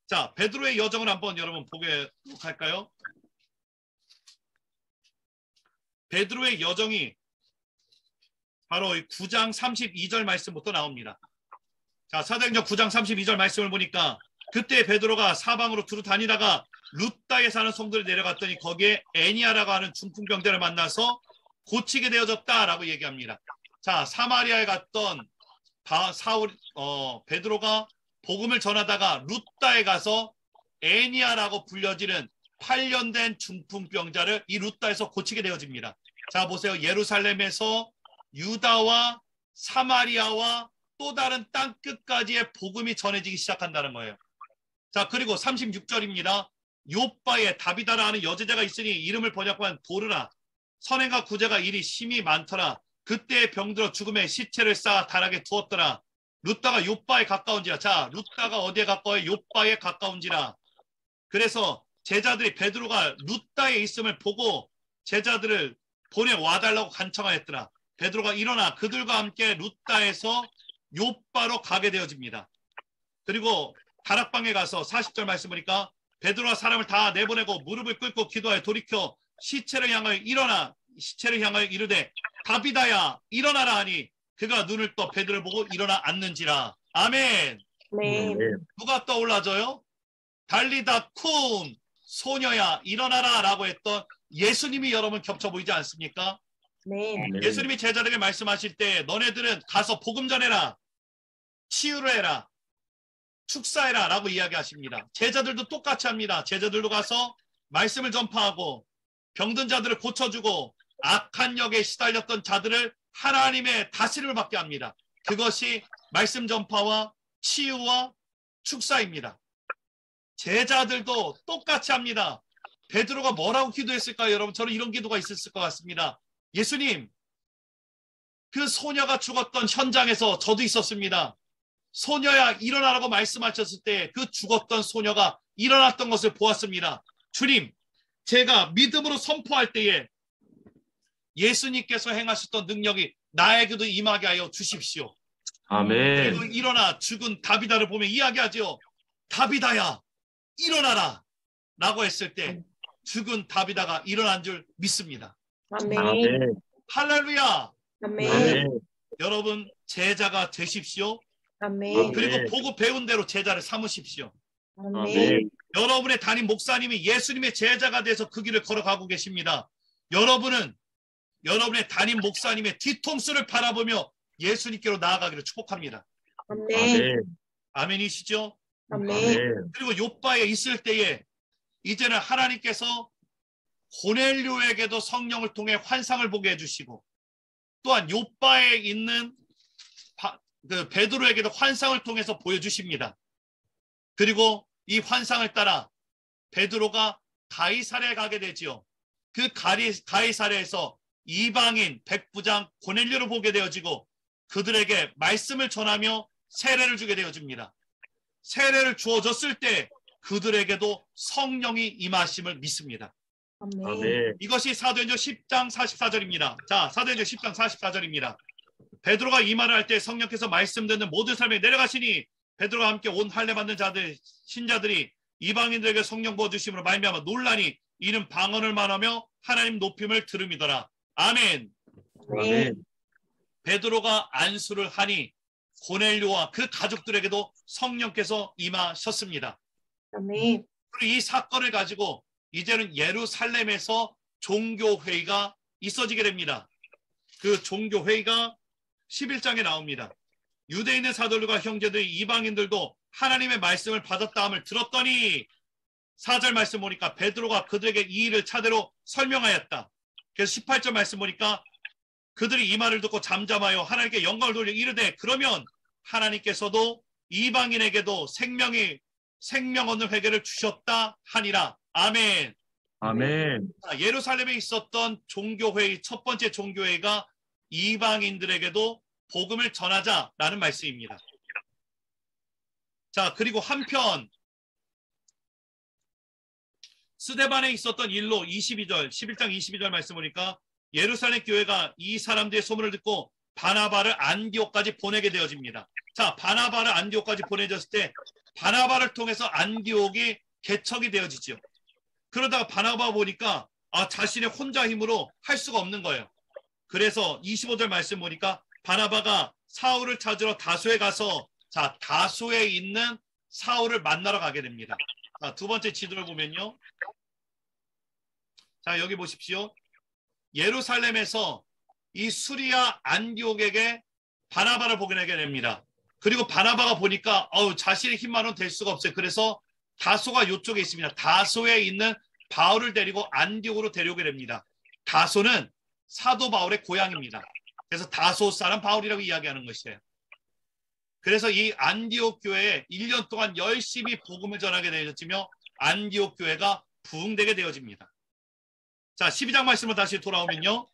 자, 베드로의 여정을 한번 여러분 보게 할까요? 베드로의 여정이 바로 9장 32절 말씀부터 나옵니다. 자, 사도행전 9장 32절 말씀을 보니까 그때 베드로가 사방으로 두루 다니다가 룻다에 사는 성도를 내려갔더니 거기에 애니아라고 하는 중풍병자를 만나서 고치게 되어졌다라고 얘기합니다. 자, 사마리아에 갔던 베드로가 복음을 전하다가 룻다에 가서 애니아라고 불려지는 8년 된 중풍병자를 이 룻다에서 고치게 되어집니다. 자, 보세요. 예루살렘에서 유다와 사마리아와 또 다른 땅 끝까지의 복음이 전해지기 시작한다는 거예요. 자, 그리고 36절입니다. 요바에 다비다라 하는 여제자가 있으니 이름을 번역한 도르나 선행과 구제가 일이 심히 많더라. 그때 병들어 죽음의 시체를 쌓아 다락에 두었더라. 룻다가 요바에 가까운지라. 자, 룻다가 어디에 가까워요? 요바에 가까운지라. 그래서 제자들이 베드로가 룻다에 있음을 보고 제자들을 보내와달라고 간청하였더라. 베드로가 일어나 그들과 함께 룻다에서 요바로 가게 되어집니다. 그리고 다락방에 가서 40절 말씀 보니까 베드로가 사람을 다 내보내고 무릎을 꿇고 기도하여 돌이켜 시체를 향하여 이르되 다비다야 일어나라 하니 그가 눈을 떠 베드로를 보고 일어나 앉는지라. 아멘. 네. 누가 떠올라져요? 달리다 쿰 소녀야 일어나라 라고 했던 예수님이 여러분 겹쳐 보이지 않습니까? 네. 예수님이 제자들에게 말씀하실 때 너네들은 가서 복음 전해라, 치유를 해라, 축사해라 라고 이야기하십니다. 제자들도 똑같이 합니다. 제자들도 가서 말씀을 전파하고 병든 자들을 고쳐주고 악한 역에 시달렸던 자들을 하나님의 다스림을 받게 합니다. 그것이 말씀 전파와 치유와 축사입니다. 제자들도 똑같이 합니다. 베드로가 뭐라고 기도했을까요? 여러분, 저는 이런 기도가 있었을 것 같습니다. 예수님, 그 소녀가 죽었던 현장에서 저도 있었습니다. 소녀야 일어나라고 말씀하셨을 때 그 죽었던 소녀가 일어났던 것을 보았습니다. 주님, 제가 믿음으로 선포할 때에 예수님께서 행하셨던 능력이 나에게도 임하게 하여 주십시오. 아멘. 그리고 일어나 죽은 다비다를 보며 이야기하죠. 다비다야 일어나라 라고 했을 때 죽은 다비다가 일어난 줄 믿습니다. 아멘. 아멘. 할렐루야. 아멘. 아멘. 여러분 제자가 되십시오. 아멘. 그리고 보고 배운 대로 제자를 삼으십시오. 아멘. 여러분의 담임 목사님이 예수님의 제자가 돼서 그 길을 걸어가고 계십니다. 여러분은 여러분의 담임 목사님의 뒤통수를 바라보며 예수님께로 나아가기를 축복합니다. 아멘. 아멘. 아멘이시죠? 아멘. 아멘. 그리고 요바에 있을 때에 이제는 하나님께서 고넬료에게도 성령을 통해 환상을 보게 해주시고 또한 요바에 있는 그 베드로에게도 환상을 통해서 보여주십니다. 그리고 이 환상을 따라 베드로가 가이사랴에 가게 되지요. 그 가이사랴에서 이방인 백부장 고넬료를 보게 되어지고 그들에게 말씀을 전하며 세례를 주게 되어집니다. 세례를 주어졌을 때 그들에게도 성령이 임하심을 믿습니다. 아멘. 아멘. 이것이 사도행전 10장 44절입니다. 자, 사도행전 10장 44절입니다. 베드로가 이 말을 할 때 성령께서 말씀 듣는 모든 사람이 내려가시니 베드로와 함께 온 할례 받는 자들 신자들이 이방인들에게 성령 부어 주심으로 말미암아 놀라니 이는 방언을 말하며 하나님 높임을 들음이더라. 아멘. 아멘. 베드로가 안수를 하니 고넬료와 그 가족들에게도 성령께서 임하셨습니다. 아멘. 그리고 이 사건을 가지고 이제는 예루살렘에서 종교회의가 있어지게 됩니다. 그 종교회의가 11장에 나옵니다. 유대인의 사도들과 형제들이 이방인들도 하나님의 말씀을 받았다 함을 들었더니 4절 말씀 보니까 베드로가 그들에게 이 일을 차례로 설명하였다. 그래서 18절 말씀 보니까 그들이 이 말을 듣고 잠잠하여 하나님께 영광을 돌려 이르되 그러면 하나님께서도 이방인에게도 생명 얻는 회개를 주셨다 하니라. 아멘. 아멘. 예루살렘에 있었던 종교회의, 첫 번째 종교회의가 이방인들에게도 복음을 전하자라는 말씀입니다. 자, 그리고 한편 스데반에 있었던 일로 22절, 11장 22절 말씀 보니까 예루살렘 교회가 이 사람들의 소문을 듣고 바나바를 안디옥까지 보내게 되어집니다. 자, 바나바를 안디옥까지 보내졌을 때 바나바를 통해서 안디옥이 개척이 되어지죠. 그러다가 바나바 보니까 자신의 혼자 힘으로 할 수가 없는 거예요. 그래서 25절 말씀 보니까 바나바가 사울을 찾으러 다소에 가서 자, 다소에 있는 사울을 만나러 가게 됩니다. 자, 두 번째 지도를 보면요. 자, 여기 보십시오. 예루살렘에서 이 수리아 안디옥에게 바나바를 보내게 됩니다. 그리고 바나바가 보니까 자신의 힘만은 될 수가 없어요. 그래서 다소가 이쪽에 있습니다. 다소에 있는 바울을 데리고 안디옥으로 데려오게 됩니다. 다소는 사도 바울의 고향입니다. 그래서 다소 사람 바울이라고 이야기하는 것이에요. 그래서 이 안디옥 교회에 1년 동안 열심히 복음을 전하게 되어지며 안디옥 교회가 부흥되게 되어집니다. 자, 12장 말씀을 다시 돌아오면요.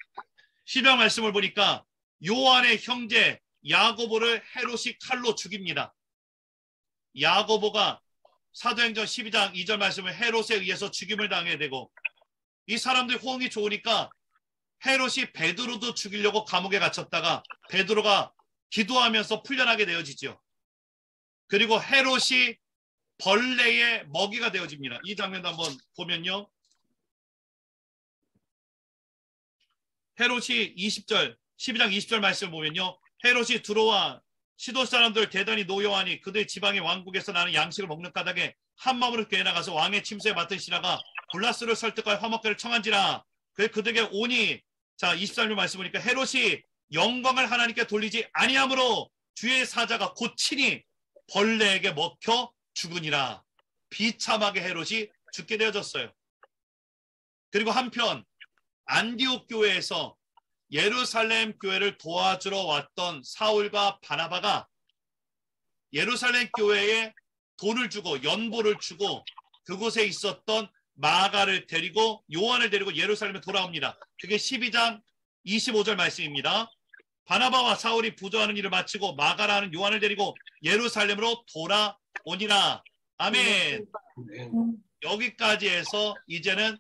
12장 말씀을 보니까 요한의 형제 야고보를 헤롯이 칼로 죽입니다. 야고보가 사도행전 12장 2절 말씀을 헤롯에 의해서 죽임을 당하게 되고 이 사람들 호응이 좋으니까 헤롯이 베드로도 죽이려고 감옥에 갇혔다가 베드로가 기도하면서 풀려나게 되어지죠. 그리고 헤롯이 벌레의 먹이가 되어집니다. 이 장면도 한번 보면요. 헤롯이 12장 20절 말씀을 보면요. 헤롯이 들어와 시도 사람들 대단히 노여하니 그들 지방의 왕국에서 나는 양식을 먹는 까닭에 한 마음으로 교회에 나가서 왕의 침소에 맡은 신하가 블라스를 설득하여 화목회를 청한지라. 그들에게 오니 자 23절 말씀 보니까 헤롯이 영광을 하나님께 돌리지 아니하므로 주의 사자가 곧 친히 벌레에게 먹혀 죽으니라. 비참하게 헤롯이 죽게 되어졌어요. 그리고 한편 안디옥 교회에서 예루살렘 교회를 도와주러 왔던 사울과 바나바가 예루살렘 교회에 돈을 주고 연보를 주고 그곳에 있었던 마가를 데리고 요한을 데리고 예루살렘에 돌아옵니다. 그게 12장 25절 말씀입니다. 바나바와 사울이 부조하는 일을 마치고 마가라는 요한을 데리고 예루살렘으로 돌아오니라. 아멘. 여기까지 해서 이제는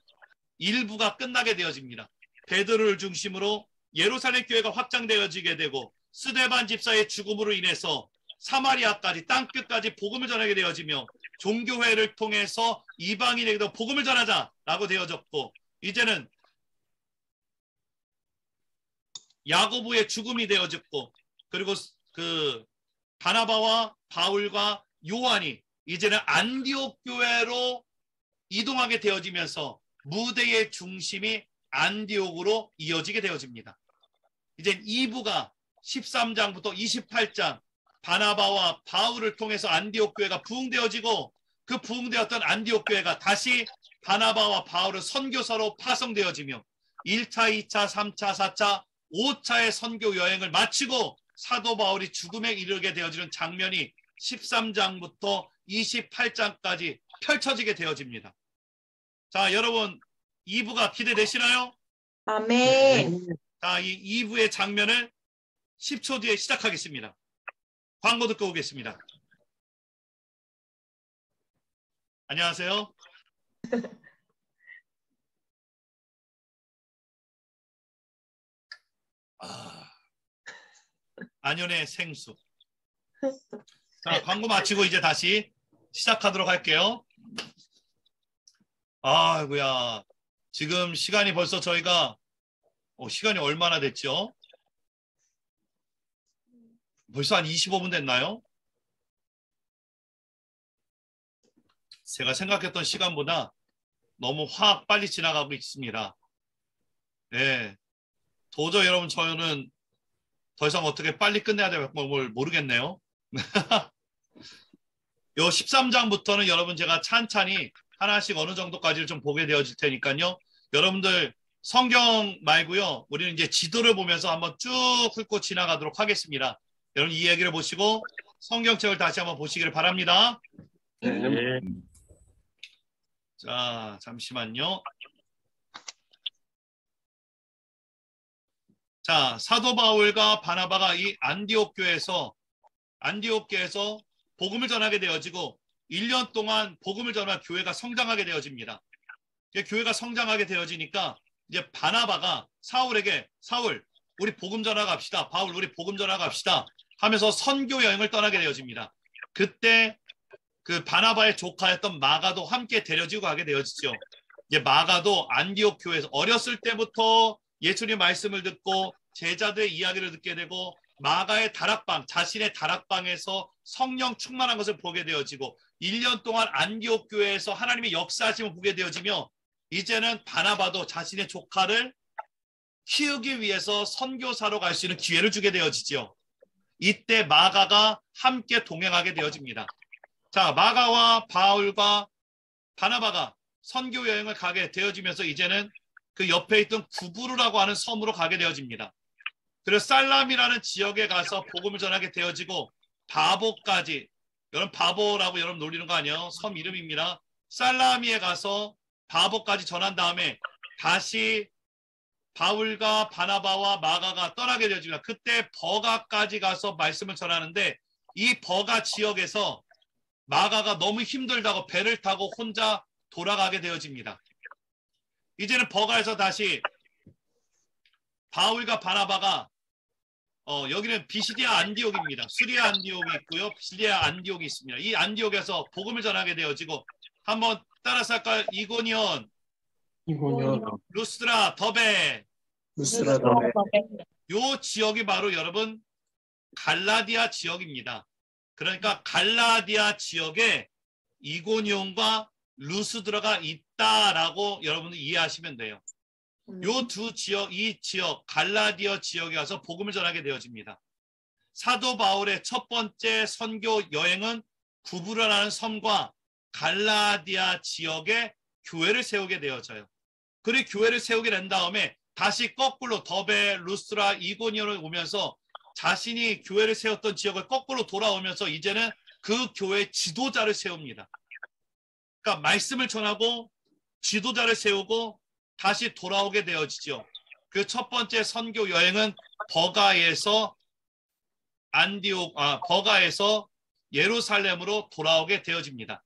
일부가 끝나게 되어집니다. 베드로를 중심으로 예루살렘 교회가 확장되어지게 되고 스데반 집사의 죽음으로 인해서 사마리아까지 땅끝까지 복음을 전하게 되어지며 종교회를 통해서 이방인에게도 복음을 전하자라고 되어졌고 이제는 야고보의 죽음이 되어졌고 그리고 그 바나바와 바울과 요한이 이제는 안디옥 교회로 이동하게 되어지면서 무대의 중심이 안디옥으로 이어지게 되어집니다. 이제 2부가 13장부터 28장 바나바와 바울을 통해서 안디옥 교회가 부흥되어지고 그 부흥되었던 안디옥 교회가 다시 바나바와 바울의 선교사로 파송되어지며 1차, 2차, 3차, 4차, 5차의 선교 여행을 마치고 사도 바울이 죽음에 이르게 되어지는 장면이 13장부터 28장까지 펼쳐지게 되어집니다. 자, 여러분 2부가 기대되시나요? 아멘. 자, 이 2부의 장면을 10초 뒤에 시작하겠습니다. 광고 듣고 오겠습니다. 안녕하세요. 안연의 생수. 자, 광고 마치고 이제 다시 시작하도록 할게요. 아이고야. 지금 시간이 벌써 저희가 시간이 얼마나 됐죠? 벌써 한 25분 됐나요? 제가 생각했던 시간보다 너무 확 빨리 지나가고 있습니다. 네. 도저히 여러분 저는 더 이상 어떻게 빨리 끝내야 될지 모르겠네요. 요 13장부터는 여러분 제가 찬찬히 하나씩 어느 정도까지를 좀 보게 되어질 테니까요. 여러분들 성경 말고요. 우리는 이제 지도를 보면서 한번 쭉 훑고 지나가도록 하겠습니다. 여러분 이 얘기를 보시고 성경책을 다시 한번 보시기를 바랍니다. 네. 자, 잠시만요. 자, 사도 바울과 바나바가 이 안디옥 교회에서 복음을 전하게 되어지고 1년 동안 복음을 전한 교회가 성장하게 되어집니다. 교회가 성장하게 되어지니까 이제 바나바가 사울에게 사울 우리 복음 전하러 갑시다. 바울 우리 복음 전하러 갑시다 하면서 선교 여행을 떠나게 되어집니다. 그때 그 바나바의 조카였던 마가도 함께 데려지고 가게 되어지죠. 이제 마가도 안디옥 교회에서 어렸을 때부터 예수님의 말씀을 듣고 제자들의 이야기를 듣게 되고 마가의 다락방, 자신의 다락방에서 성령 충만한 것을 보게 되어지고 1년 동안 안디옥 교회에서 하나님의 역사하심을 보게 되어지며 이제는 바나바도 자신의 조카를 키우기 위해서 선교사로 갈 수 있는 기회를 주게 되어지죠. 이때 마가가 함께 동행하게 되어집니다. 자, 마가와 바울과 바나바가 선교 여행을 가게 되어지면서 이제는 그 옆에 있던 구브루라고 하는 섬으로 가게 되어집니다. 그래서 살람이라는 지역에 가서 복음을 전하게 되어지고 바보까지, 여러분 바보라고 여러분 놀리는 거 아니에요? 섬 이름입니다. 살라미에 가서 바보까지 전한 다음에 다시 바울과 바나바와 마가가 떠나게 되어집니다. 그때 버가까지 가서 말씀을 전하는데 이 버가 지역에서 마가가 너무 힘들다고 배를 타고 혼자 돌아가게 되어집니다. 이제는 버가에서 다시 바울과 바나바가 여기는 비시디아 안디옥입니다. 수리아 안디옥이 있고요. 비시디아 안디옥이 있습니다. 이 안디옥에서 복음을 전하게 되어지고 한번 따라서 할까요? 이고니온, 루스드라, 더베. 요 지역이 바로 여러분 갈라디아 지역입니다. 그러니까 갈라디아 지역에 이고니온과 루스드라가 있다라고 여러분들 이해하시면 돼요. 요 두 지역, 이 지역 갈라디아 지역에 가서 복음을 전하게 되어집니다. 사도 바울의 첫 번째 선교 여행은 구브라라는 섬과 갈라디아 지역에 교회를 세우게 되어져요. 그리고 교회를 세우게 된 다음에 다시 거꾸로 더베, 루스트라, 이고니온을 오면서 자신이 교회를 세웠던 지역을 거꾸로 돌아오면서 이제는 그 교회의 지도자를 세웁니다. 그러니까 말씀을 전하고 지도자를 세우고 다시 돌아오게 되어지죠. 그 첫 번째 선교 여행은 버가에서 버가에서 예루살렘으로 돌아오게 되어집니다.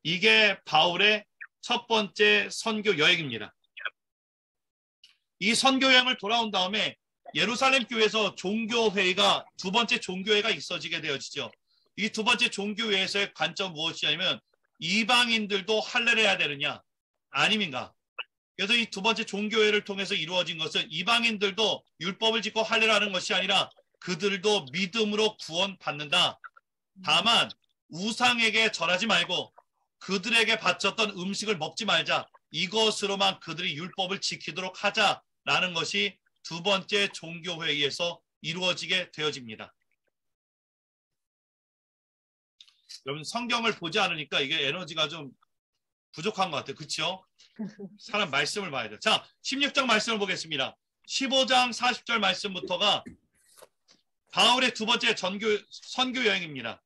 이게 바울의 첫 번째 선교 여행입니다. 이 선교 여행을 돌아온 다음에 예루살렘 교회에서 종교회의가 두 번째 종교회가 있어지게 되어지죠. 이 두 번째 종교회에서의 관점 무엇이냐면 이방인들도 할례를 해야 되느냐 아님인가. 그래서 이 두 번째 종교회를 통해서 이루어진 것은 이방인들도 율법을 짓고 할례를 하는 것이 아니라 그들도 믿음으로 구원받는다. 다만 우상에게 절하지 말고 그들에게 바쳤던 음식을 먹지 말자. 이것으로만 그들이 율법을 지키도록 하자라는 것이 두 번째 종교회의에서 이루어지게 되어집니다. 여러분 성경을 보지 않으니까 이게 에너지가 좀 부족한 것 같아요. 그렇죠? 사람 말씀을 봐야 돼요. 자, 16장 말씀을 보겠습니다. 15장 40절 말씀부터가 바울의 두 번째 선교 여행입니다.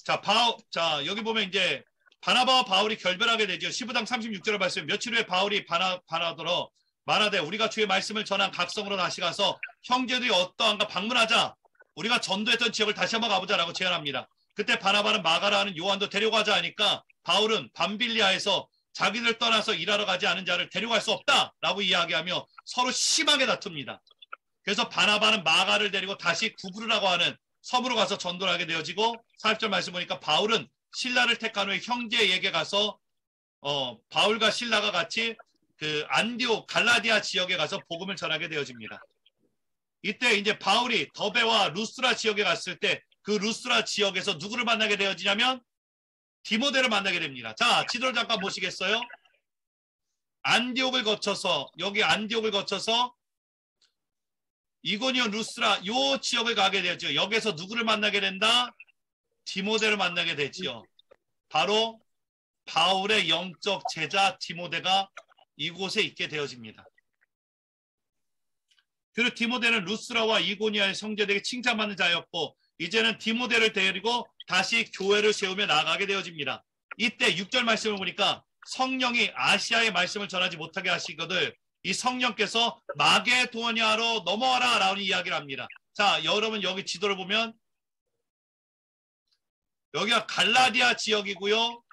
자, 여기 보면 이제 바나바와 바울이 결별하게 되죠. 15장 36절을 말씀. 며칠 후에 바울이 바나더러 말하되 우리가 주의 말씀을 전한 각성으로 다시 가서 형제들이 어떠한가 방문하자. 우리가 전도했던 지역을 다시 한번 가보자라고 제안합니다. 그때 바나바는 마가라 하는 요한도 데려가자 하니까 바울은 밤빌리아에서 자기들 떠나서 일하러 가지 않은 자를 데려갈 수 없다라고 이야기하며 서로 심하게 다툽니다. 그래서 바나바는 마가를 데리고 다시 구부르라고 하는 섬으로 가서 전도를 하게 되어지고 40절 말씀 보니까 바울은 실라를 택한 후에 형제에게 가서 바울과 실라가 같이 그 안디옥 갈라디아 지역에 가서 복음을 전하게 되어집니다. 이때 이제 바울이 더베와 루스라 지역에 갔을 때 그 루스라 지역에서 누구를 만나게 되어지냐면 디모데를 만나게 됩니다. 자, 지도를 잠깐 보시겠어요? 안디옥을 거쳐서 여기 안디옥을 거쳐서 이고니온 루스라 요 지역을 가게 되었죠. 여기서 누구를 만나게 된다? 디모데를 만나게 되지요. 바로 바울의 영적 제자 디모데가 이곳에 있게 되어집니다. 그리고 디모데는 루스라와 이고니아의 성도들에게 칭찬받는 자였고 이제는 디모데를 데리고 다시 교회를 세우며 나아가게 되어집니다. 이때 6절 말씀을 보니까 성령이 아시아의 말씀을 전하지 못하게 하시거든 이 성령께서 마게도니아로 넘어와라 라는 이야기를 합니다. 자, 여러분 여기 지도를 보면 여기가 갈라디아 지역이고요.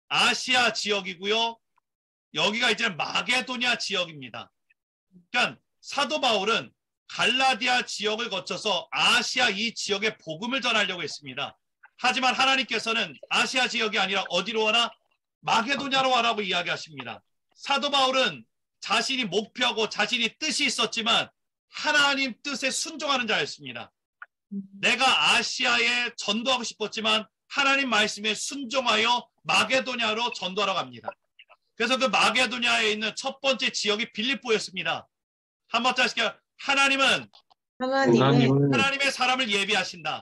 아시아 지역이고요. 여기가 이제 마게도니아 지역입니다. 그러니까 사도 바울은 갈라디아 지역을 거쳐서 아시아 이 지역에 복음을 전하려고 했습니다. 하지만 하나님께서는 아시아 지역이 아니라 어디로 와라? 마게도냐로 와라고 이야기하십니다. 사도 바울은 자신이 목표하고 자신이 뜻이 있었지만 하나님 뜻에 순종하는 자였습니다. 내가 아시아에 전도하고 싶었지만 하나님 말씀에 순종하여 마게도냐로 전도하러 갑니다. 그래서 그 마게도냐에 있는 첫 번째 지역이 빌립보였습니다. 한번 다시 하나님은 하나님의 사람을 예비하신다.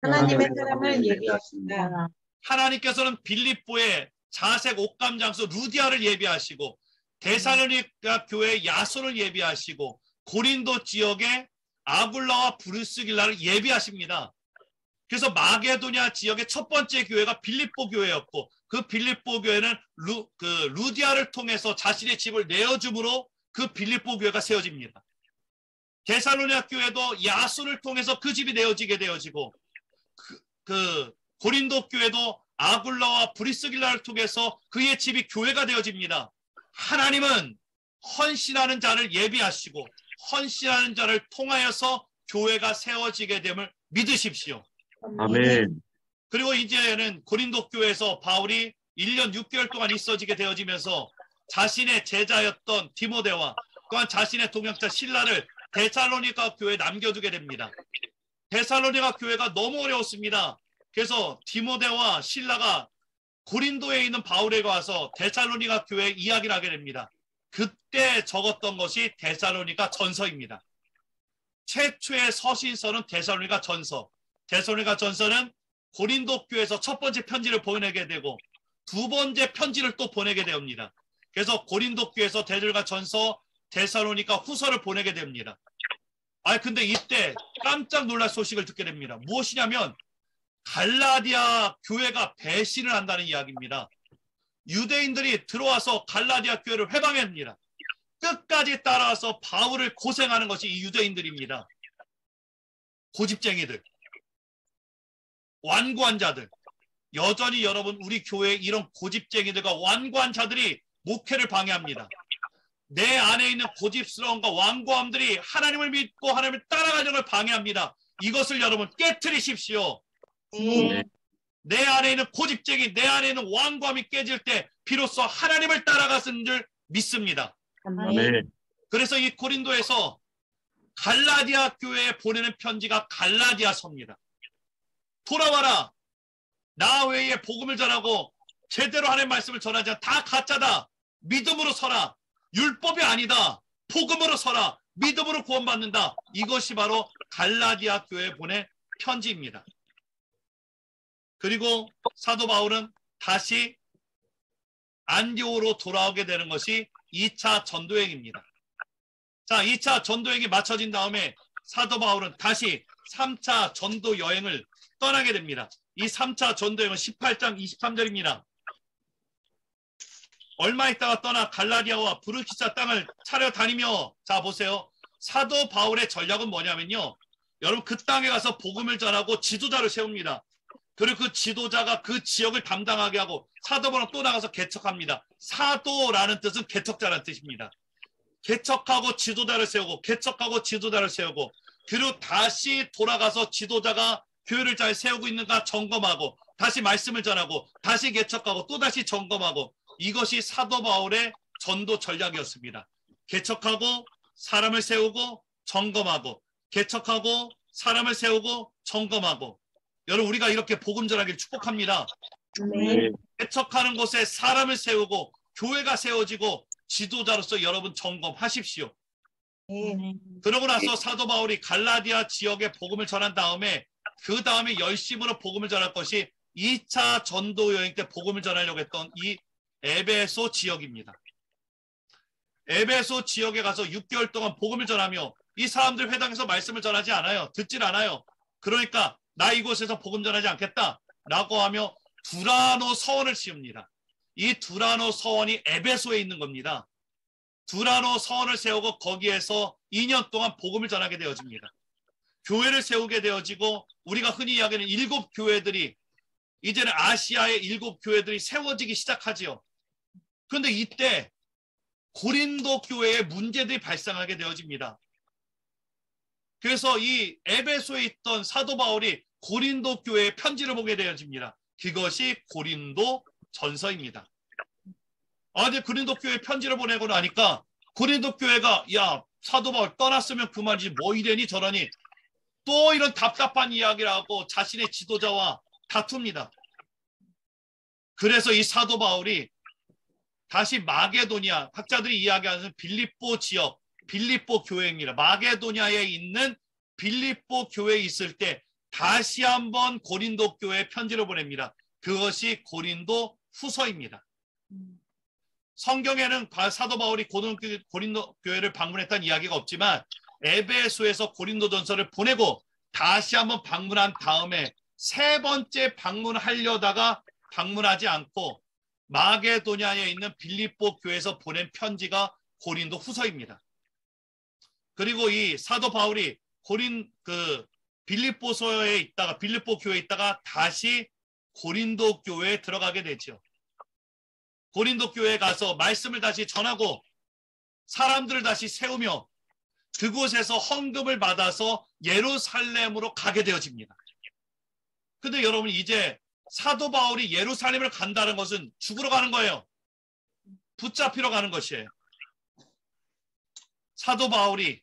하나님의 사람을 예비하신다. 하나님께서는 빌립보의 자색 옥감 장소 루디아를 예비하시고 데살로니가 교회 야손을 예비하시고 고린도 지역에 아굴라와 브리스길라를 예비하십니다. 그래서 마게도냐 지역의 첫 번째 교회가 빌립보 교회였고 그 빌립보 교회는 루디아를 통해서 자신의 집을 내어줌으로 그 빌립보 교회가 세워집니다. 데살로니가 교회도 야손을 통해서 그 집이 내어지게 되어지고 그 고린도 교회도 아굴라와 브리스길라를 통해서 그의 집이 교회가 되어집니다. 하나님은 헌신하는 자를 예비하시고 헌신하는 자를 통하여서 교회가 세워지게 됨을 믿으십시오. 아멘. 그리고 이제는 고린도 교회에서 바울이 1년 6개월 동안 있어지게 되어지면서 자신의 제자였던 디모데와 또한 자신의 동역자 실라를 데살로니가 교회에 남겨두게 됩니다. 데살로니가 교회가 너무 어려웠습니다. 그래서 디모데와 실라가 고린도에 있는 바울에게 와서 데살로니가 교회에 이야기를 하게 됩니다. 그때 적었던 것이 데살로니가 전서입니다. 최초의 서신서는 데살로니가 전서. 데살로니가 전서는 고린도 교회에서 첫 번째 편지를 보내게 되고 두 번째 편지를 또 보내게 됩니다. 그래서 고린도 교회에서 데살로니가 전서, 데살로니가 후서를 보내게 됩니다. 근데 이때 깜짝 놀랄 소식을 듣게 됩니다. 무엇이냐면 갈라디아 교회가 배신을 한다는 이야기입니다. 유대인들이 들어와서 갈라디아 교회를 회방합니다. 끝까지 따라와서 바울을 고생하는 것이 이 유대인들입니다. 고집쟁이들, 완고한 자들. 여전히 여러분 우리 교회에 이런 고집쟁이들과 완고한 자들이 목회를 방해합니다. 내 안에 있는 고집스러움과 완고함들이 하나님을 믿고 하나님을 따라가는 걸 방해합니다. 이것을 여러분 깨트리십시오. 내 안에 있는 고집쟁이, 내 안에 있는 완고함이 깨질 때 비로소 하나님을 따라가는 줄 믿습니다. 아멘. 그래서 이 고린도에서 갈라디아 교회에 보내는 편지가 갈라디아서입니다. 돌아와라. 나 외에 복음을 전하고 제대로 하나님의 말씀을 전하지 않아. 다 가짜다. 믿음으로 서라. 율법이 아니다. 복음으로 서라. 믿음으로 구원받는다. 이것이 바로 갈라디아 교회에 보낸 편지입니다. 그리고 사도 바울은 다시 안디옥으로 돌아오게 되는 것이 2차 전도행입니다. 자, 2차 전도행이 마쳐진 다음에 사도 바울은 다시 3차 전도 여행을 떠나게 됩니다. 이 3차 전도행은 18장 23절입니다. 얼마 있다가 떠나 갈라디아와 브르키사 땅을 차려다니며, 자 보세요. 사도 바울의 전략은 뭐냐면요. 여러분 그 땅에 가서 복음을 전하고 지도자를 세웁니다. 그리고 그 지도자가 그 지역을 담당하게 하고 사도 바울은 또 나가서 개척합니다. 사도라는 뜻은 개척자라는 뜻입니다. 개척하고 지도자를 세우고 개척하고 지도자를 세우고 그리고 다시 돌아가서 지도자가 교회를 잘 세우고 있는가 점검하고 다시 말씀을 전하고 다시 개척하고 또다시 점검하고 이것이 사도 바울의 전도 전략이었습니다. 개척하고 사람을 세우고 점검하고 개척하고 사람을 세우고 점검하고 여러분 우리가 이렇게 복음 전하기를 축복합니다. 아멘. 개척하는 곳에 사람을 세우고 교회가 세워지고 지도자로서 여러분 점검하십시오. 그러고 나서 사도 바울이 갈라디아 지역에 복음을 전한 다음에 그 다음에 열심으로 복음을 전할 것이 2차 전도 여행 때 복음을 전하려고 했던 이 에베소 지역입니다. 에베소 지역에 가서 6개월 동안 복음을 전하며 이 사람들 회당에서 말씀을 전하지 않아요. 듣질 않아요. 그러니까 나 이곳에서 복음 전하지 않겠다 라고 하며 두라노 서원을 씌웁니다. 이 두라노 서원이 에베소에 있는 겁니다. 두라노 서원을 세우고 거기에서 2년 동안 복음을 전하게 되어집니다. 교회를 세우게 되어지고 우리가 흔히 이야기하는 7교회들이 이제는 아시아의 7교회들이 세워지기 시작하지요. 그런데 이때 고린도 교회에 문제들이 발생하게 되어집니다. 그래서 이 에베소에 있던 사도 바울이 고린도 교회에 편지를 보게 되어집니다. 그것이 고린도 전서입니다. 이제 고린도 교회에 편지를 보내고 나니까 고린도 교회가 야 사도 바울 떠났으면 그만이지 뭐 이래니 저러니 또 이런 답답한 이야기를 하고 자신의 지도자와 다툽니다. 그래서 이 사도 바울이 다시 마게도니아, 학자들이 이야기하는 빌립보 지역, 빌립보 교회입니다. 마게도니아에 있는 빌립보 교회에 있을 때 다시 한번 고린도 교회에 편지를 보냅니다. 그것이 고린도 후서입니다. 성경에는 사도 바울이 고린도 교회를 방문했다는 이야기가 없지만 에베소에서 고린도전서를 보내고 다시 한번 방문한 다음에 세 번째 방문하려다가 방문하지 않고 마게도냐에 있는 빌립보 교회에서 보낸 편지가 고린도 후서입니다. 그리고 이 사도 바울이 빌립보서에 있다가 빌립보 교회에 있다가 다시 고린도 교회에 들어가게 되죠. 고린도 교회에 가서 말씀을 다시 전하고 사람들을 다시 세우며 그곳에서 헌금을 받아서 예루살렘으로 가게 되어집니다. 근데 여러분 이제 사도 바울이 예루살렘을 간다는 것은 죽으러 가는 거예요. 붙잡히러 가는 것이에요. 사도 바울이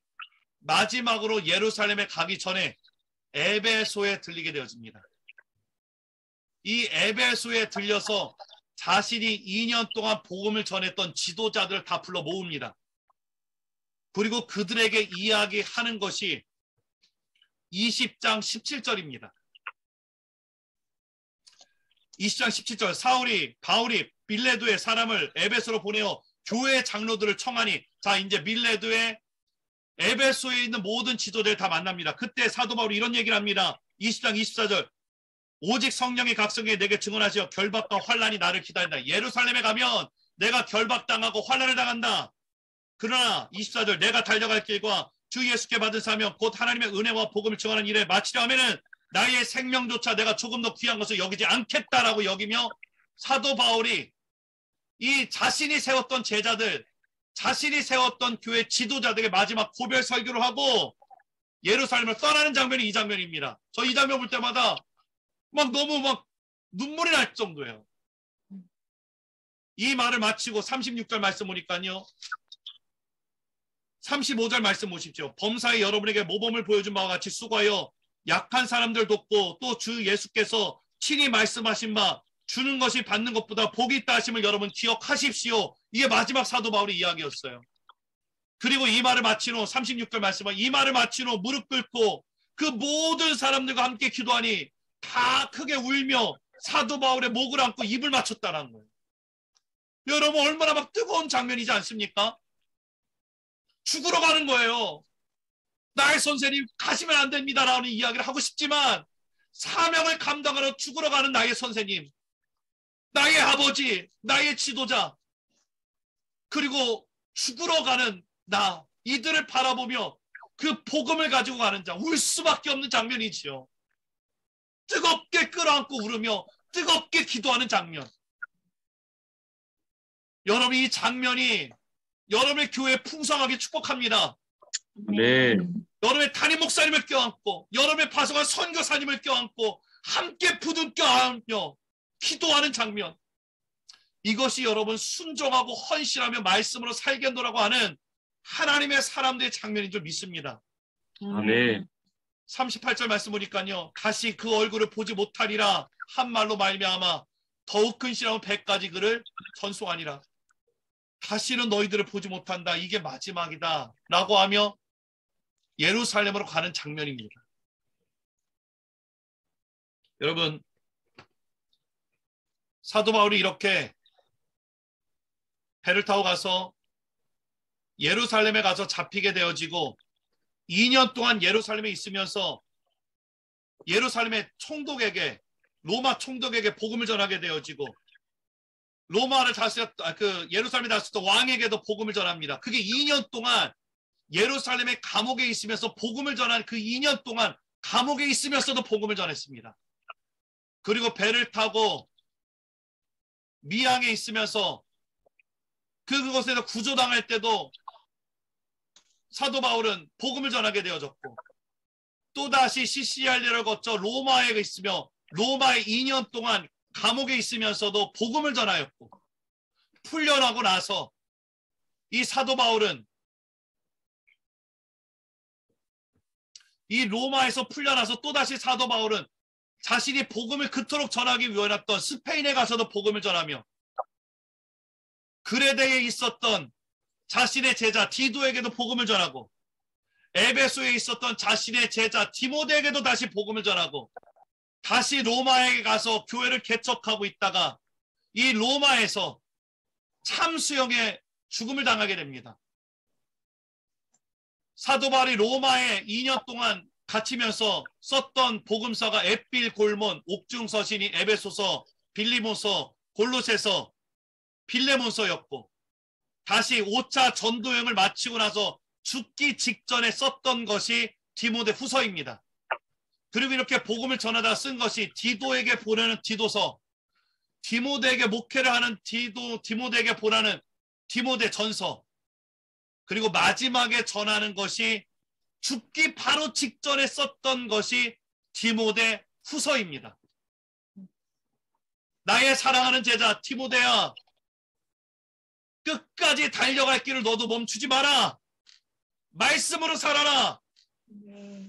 마지막으로 예루살렘에 가기 전에 에베소에 들리게 되어집니다. 이 에베소에 들려서 자신이 2년 동안 복음을 전했던 지도자들을 다 불러 모읍니다. 그리고 그들에게 이야기하는 것이 20장 17절입니다. 20장 17절 바울이 밀레도에 사람을 에베소로 보내어 교회 장로들을 청하니 자 이제 밀레도에 에베소에 있는 모든 지도자를 다 만납니다. 그때 사도 바울이 이런 얘기를 합니다. 20장 24절 오직 성령의 각성에 내게 증언하시어 결박과 환난이 나를 기다린다. 예루살렘에 가면 내가 결박당하고 환난을 당한다. 그러나 24절 내가 달려갈 길과 주 예수께 받은 사명 곧 하나님의 은혜와 복음을 증언하는 일에 마치려 하면은 나의 생명조차 내가 조금 더 귀한 것을 여기지 않겠다라고 여기며 사도 바울이 이 자신이 세웠던 제자들 자신이 세웠던 교회 지도자들에게 마지막 고별 설교를 하고 예루살렘을 떠나는 장면이 이 장면입니다. 저 이 장면 볼 때마다 너무 눈물이 날 정도예요. 이 말을 마치고 36절 말씀 보니까요. 35절 말씀 보십시오. 범사에 여러분에게 모범을 보여준 바와 같이 수고하여 약한 사람들 돕고 또 주 예수께서 친히 말씀하신 바 주는 것이 받는 것보다 복이 있다 하심을 여러분 기억하십시오. 이게 마지막 사도 바울의 이야기였어요. 그리고 이 말을 마친 후 36절 말씀은 이 말을 마친 후 무릎 꿇고 그 모든 사람들과 함께 기도하니 다 크게 울며 사도 바울의 목을 안고 입을 맞췄다는 거예요. 여러분 얼마나 뜨거운 장면이지 않습니까? 죽으러 가는 거예요. 나의 선생님 가시면 안 됩니다라는 이야기를 하고 싶지만 사명을 감당하러 죽으러 가는 나의 선생님, 나의 아버지, 나의 지도자 그리고 죽으러 가는 나, 이들을 바라보며 그 복음을 가지고 가는 자, 울 수밖에 없는 장면이지요. 뜨겁게 끌어안고 울으며 뜨겁게 기도하는 장면. 여러분, 이 장면이 여러분의 교회에 풍성하게 축복합니다. 아멘. 여러분의 담임 목사님을 껴안고, 여러분의 파송한 선교사님을 껴안고 함께 부둥켜 안으며 기도하는 장면. 이것이 여러분 순종하고 헌신하며 말씀으로 살겠노라고 하는 하나님의 사람들의 장면인 줄 믿습니다. 아멘. 38절 말씀 보니까요, 다시 그 얼굴을 보지 못하리라 한 말로 말미암아 더욱 근심하면 100가지 그를 전송하니라. 다시는 너희들을 보지 못한다, 이게 마지막이다 라고 하며 예루살렘으로 가는 장면입니다. 여러분, 사도 바울이 이렇게 배를 타고 가서 예루살렘에 가서 잡히게 되어지고 2년 동안 예루살렘에 있으면서 예루살렘의 총독에게, 로마 총독에게 복음을 전하게 되어지고 로마를 다스렸던 예루살렘에 다스렸던 왕에게도 복음을 전합니다. 그게 2년 동안 예루살렘의 감옥에 있으면서 복음을 전한 그 2년 동안 감옥에 있으면서도 복음을 전했습니다. 그리고 배를 타고 미항에 있으면서 그곳에서 구조당할 때도 사도 바울은 복음을 전하게 되어졌고, 또다시 시시할리를 거쳐 로마에 있으며 로마에 2년 동안 감옥에 있으면서도 복음을 전하였고, 풀려나고 나서 이 사도 바울은 이 로마에서 풀려나서 또다시 사도 바울은 자신이 복음을 그토록 전하기 위해왔던 스페인에 가서도 복음을 전하며 그레데에 있었던 자신의 제자 디도에게도 복음을 전하고 에베소에 있었던 자신의 제자 디모데에게도 다시 복음을 전하고 다시 로마에 가서 교회를 개척하고 있다가 이 로마에서 참수형의 죽음을 당하게 됩니다. 사도 바울이 로마에 2년 동안 갇히면서 썼던 복음서가 에필, 골몬, 옥중서신이 에베소서, 빌리모서, 골로새서, 빌레몬서였고, 다시 5차 전도여행을 마치고 나서 죽기 직전에 썼던 것이 디모데 후서입니다. 그리고 이렇게 복음을 전하다 쓴 것이 디도에게 보내는 디도서, 디모데에게 목회를 하는 디모데에게 보내는 디모데 전서, 그리고 마지막에 전하는 것이 죽기 바로 직전에 썼던 것이 디모데 후서입니다. 나의 사랑하는 제자 디모데야, 끝까지 달려갈 길을 너도 멈추지 마라. 말씀으로 살아라.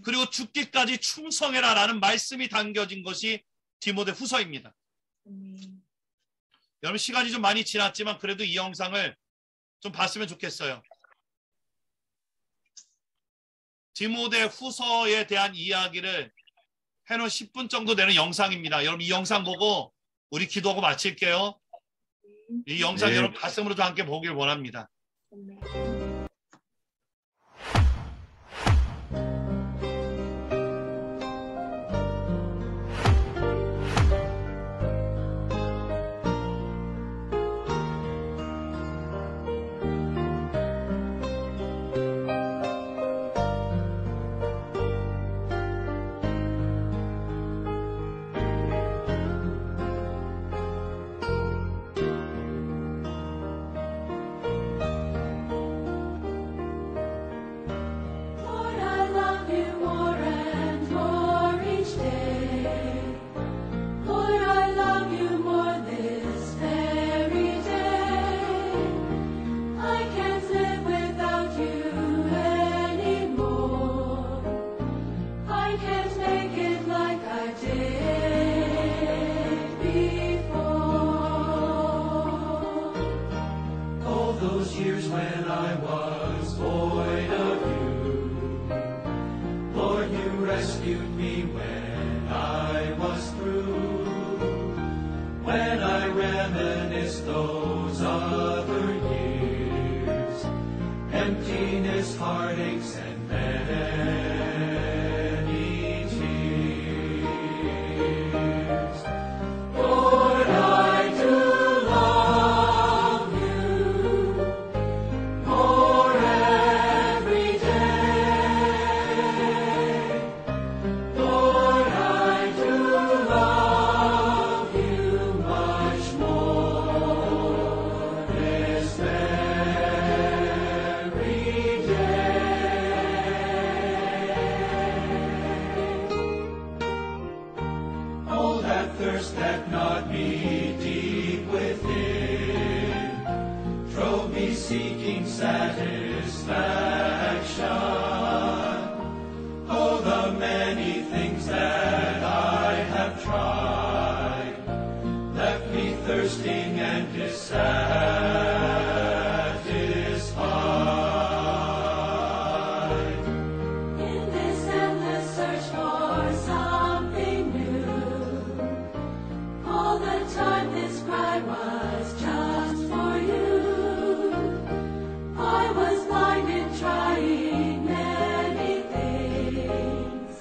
그리고 죽기까지 충성해라 라는 말씀이 담겨진 것이 디모데 후서입니다. 여러분, 시간이 좀 많이 지났지만 그래도 이 영상을 좀 봤으면 좋겠어요. 디모데 후서에 대한 이야기를 해놓은 10분 정도 되는 영상입니다. 여러분, 이 영상 보고 우리 기도하고 마칠게요. 이 영상 여러분 가슴으로 좀 함께 보길 원합니다. thirst that gnawed me deep within drove me seeking satisfaction. Oh, the many things that I have tried left me thirsting and dissatisfied. In this endless search for something new, all the time this cry was just for you. I was blind in trying many things,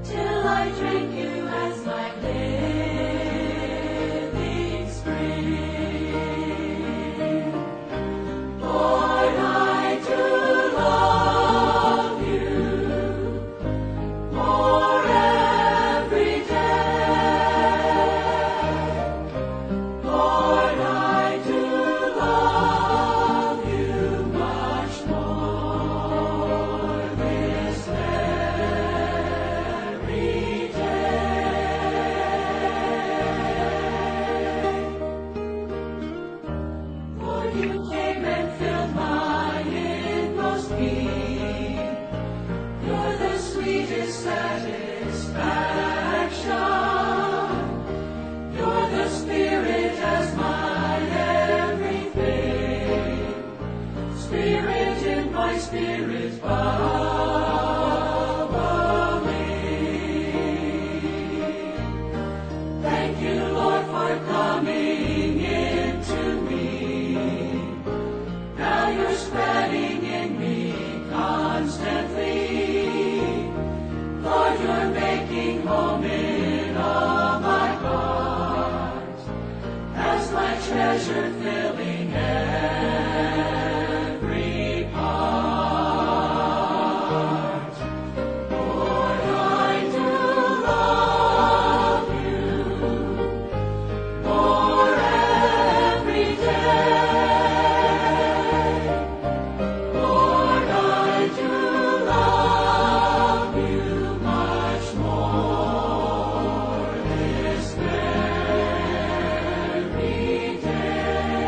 till I drank you as my living spring. Lord, I do love you more every day. Lord, I do love you much more this very day. Lord, you came and filled my inmost being. You're the sweetest satisfaction. You're the Spirit as my everything. Spirit in my spirit bubbling. Thank you, Lord, for coming into me. Now you're spreading in me constantly. Lord, you're making home in all my heart as my treasure filling every part. Lord, I do love you more every day. Lord, I do love you much more this very day.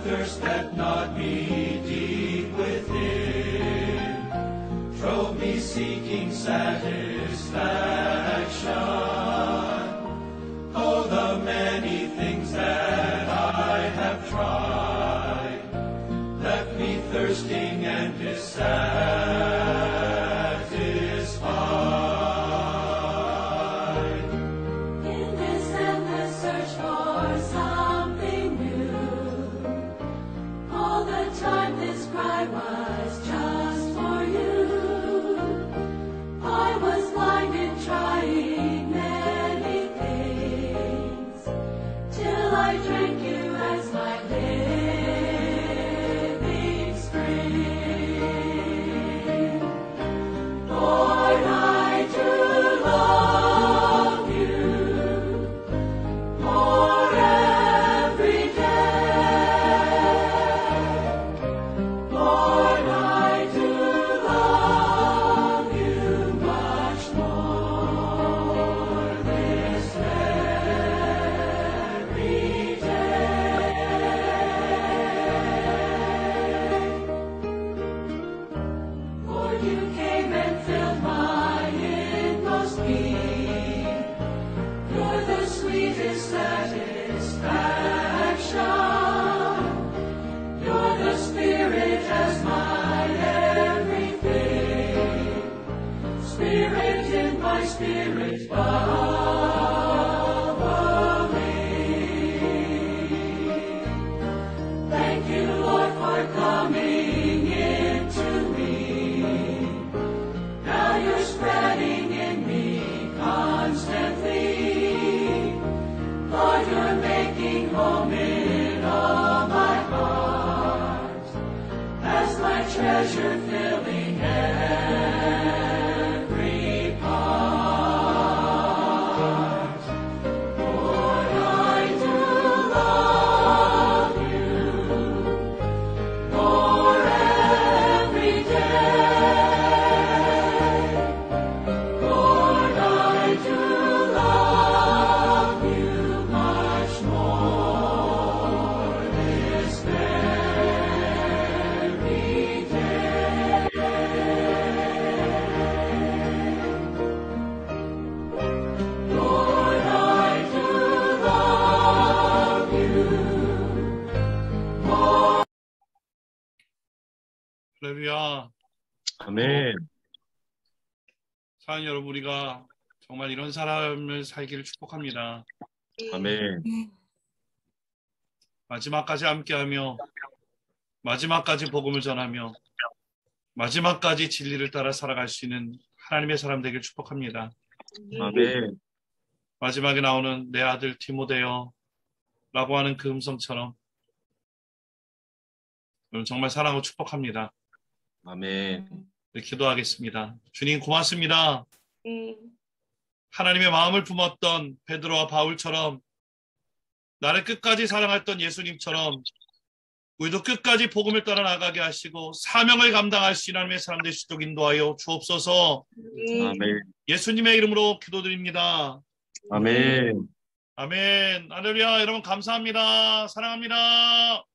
thirst that gnawed me deep within drove me seeking satisfaction. Oh, the many things that I have tried left me thirsting and dissatisfied. In this endless search for something new, all the time this cry was just for you. I was blind in trying many things, till I drank you as my living spring. Lord, I do love you more every day. Lord, I do love you much more this very day. Lord, you came and filled my inmost being. You're the sweetest satisfaction. You're the Spirit as my everything. Spirit in my spirit bubbling. Thank you, Lord, for coming into me. Now you're spreading in me constantly. Lord, you're making home in all my heart as my treasure filling every part. Lord, I do love you more every day. Lord, I do love you much more this very day. Lord, I do love you more. 할렐루야. 아멘. 사랑하는 여러분, 우리가 정말 이런 삶을 살기를 축복합니다. 아멘. 마지막까지 함께하며 마지막까지 복음을 전하며 마지막까지 진리를 따라 살아갈 수 있는 하나님의 사람 되길 축복합니다. 아멘. 마지막에 나오는 내 아들 디모데요 라고 하는 그 음성처럼 여러분 정말 사랑하고 축복합니다. 아멘. 네, 기도하겠습니다. 주님 고맙습니다. 하나님의 마음을 품었던 베드로와 바울처럼 나를 끝까지 사랑했던 예수님처럼 우리도 끝까지 복음을 따라 나가게 하시고 사명을 감당할 수 있는 하나님의 사람 될 수 있도록 인도하여 주옵소서. 아멘. 예수님의 이름으로 기도드립니다. 아멘. 아멘. 할렐루야. 여러분 감사합니다. 사랑합니다.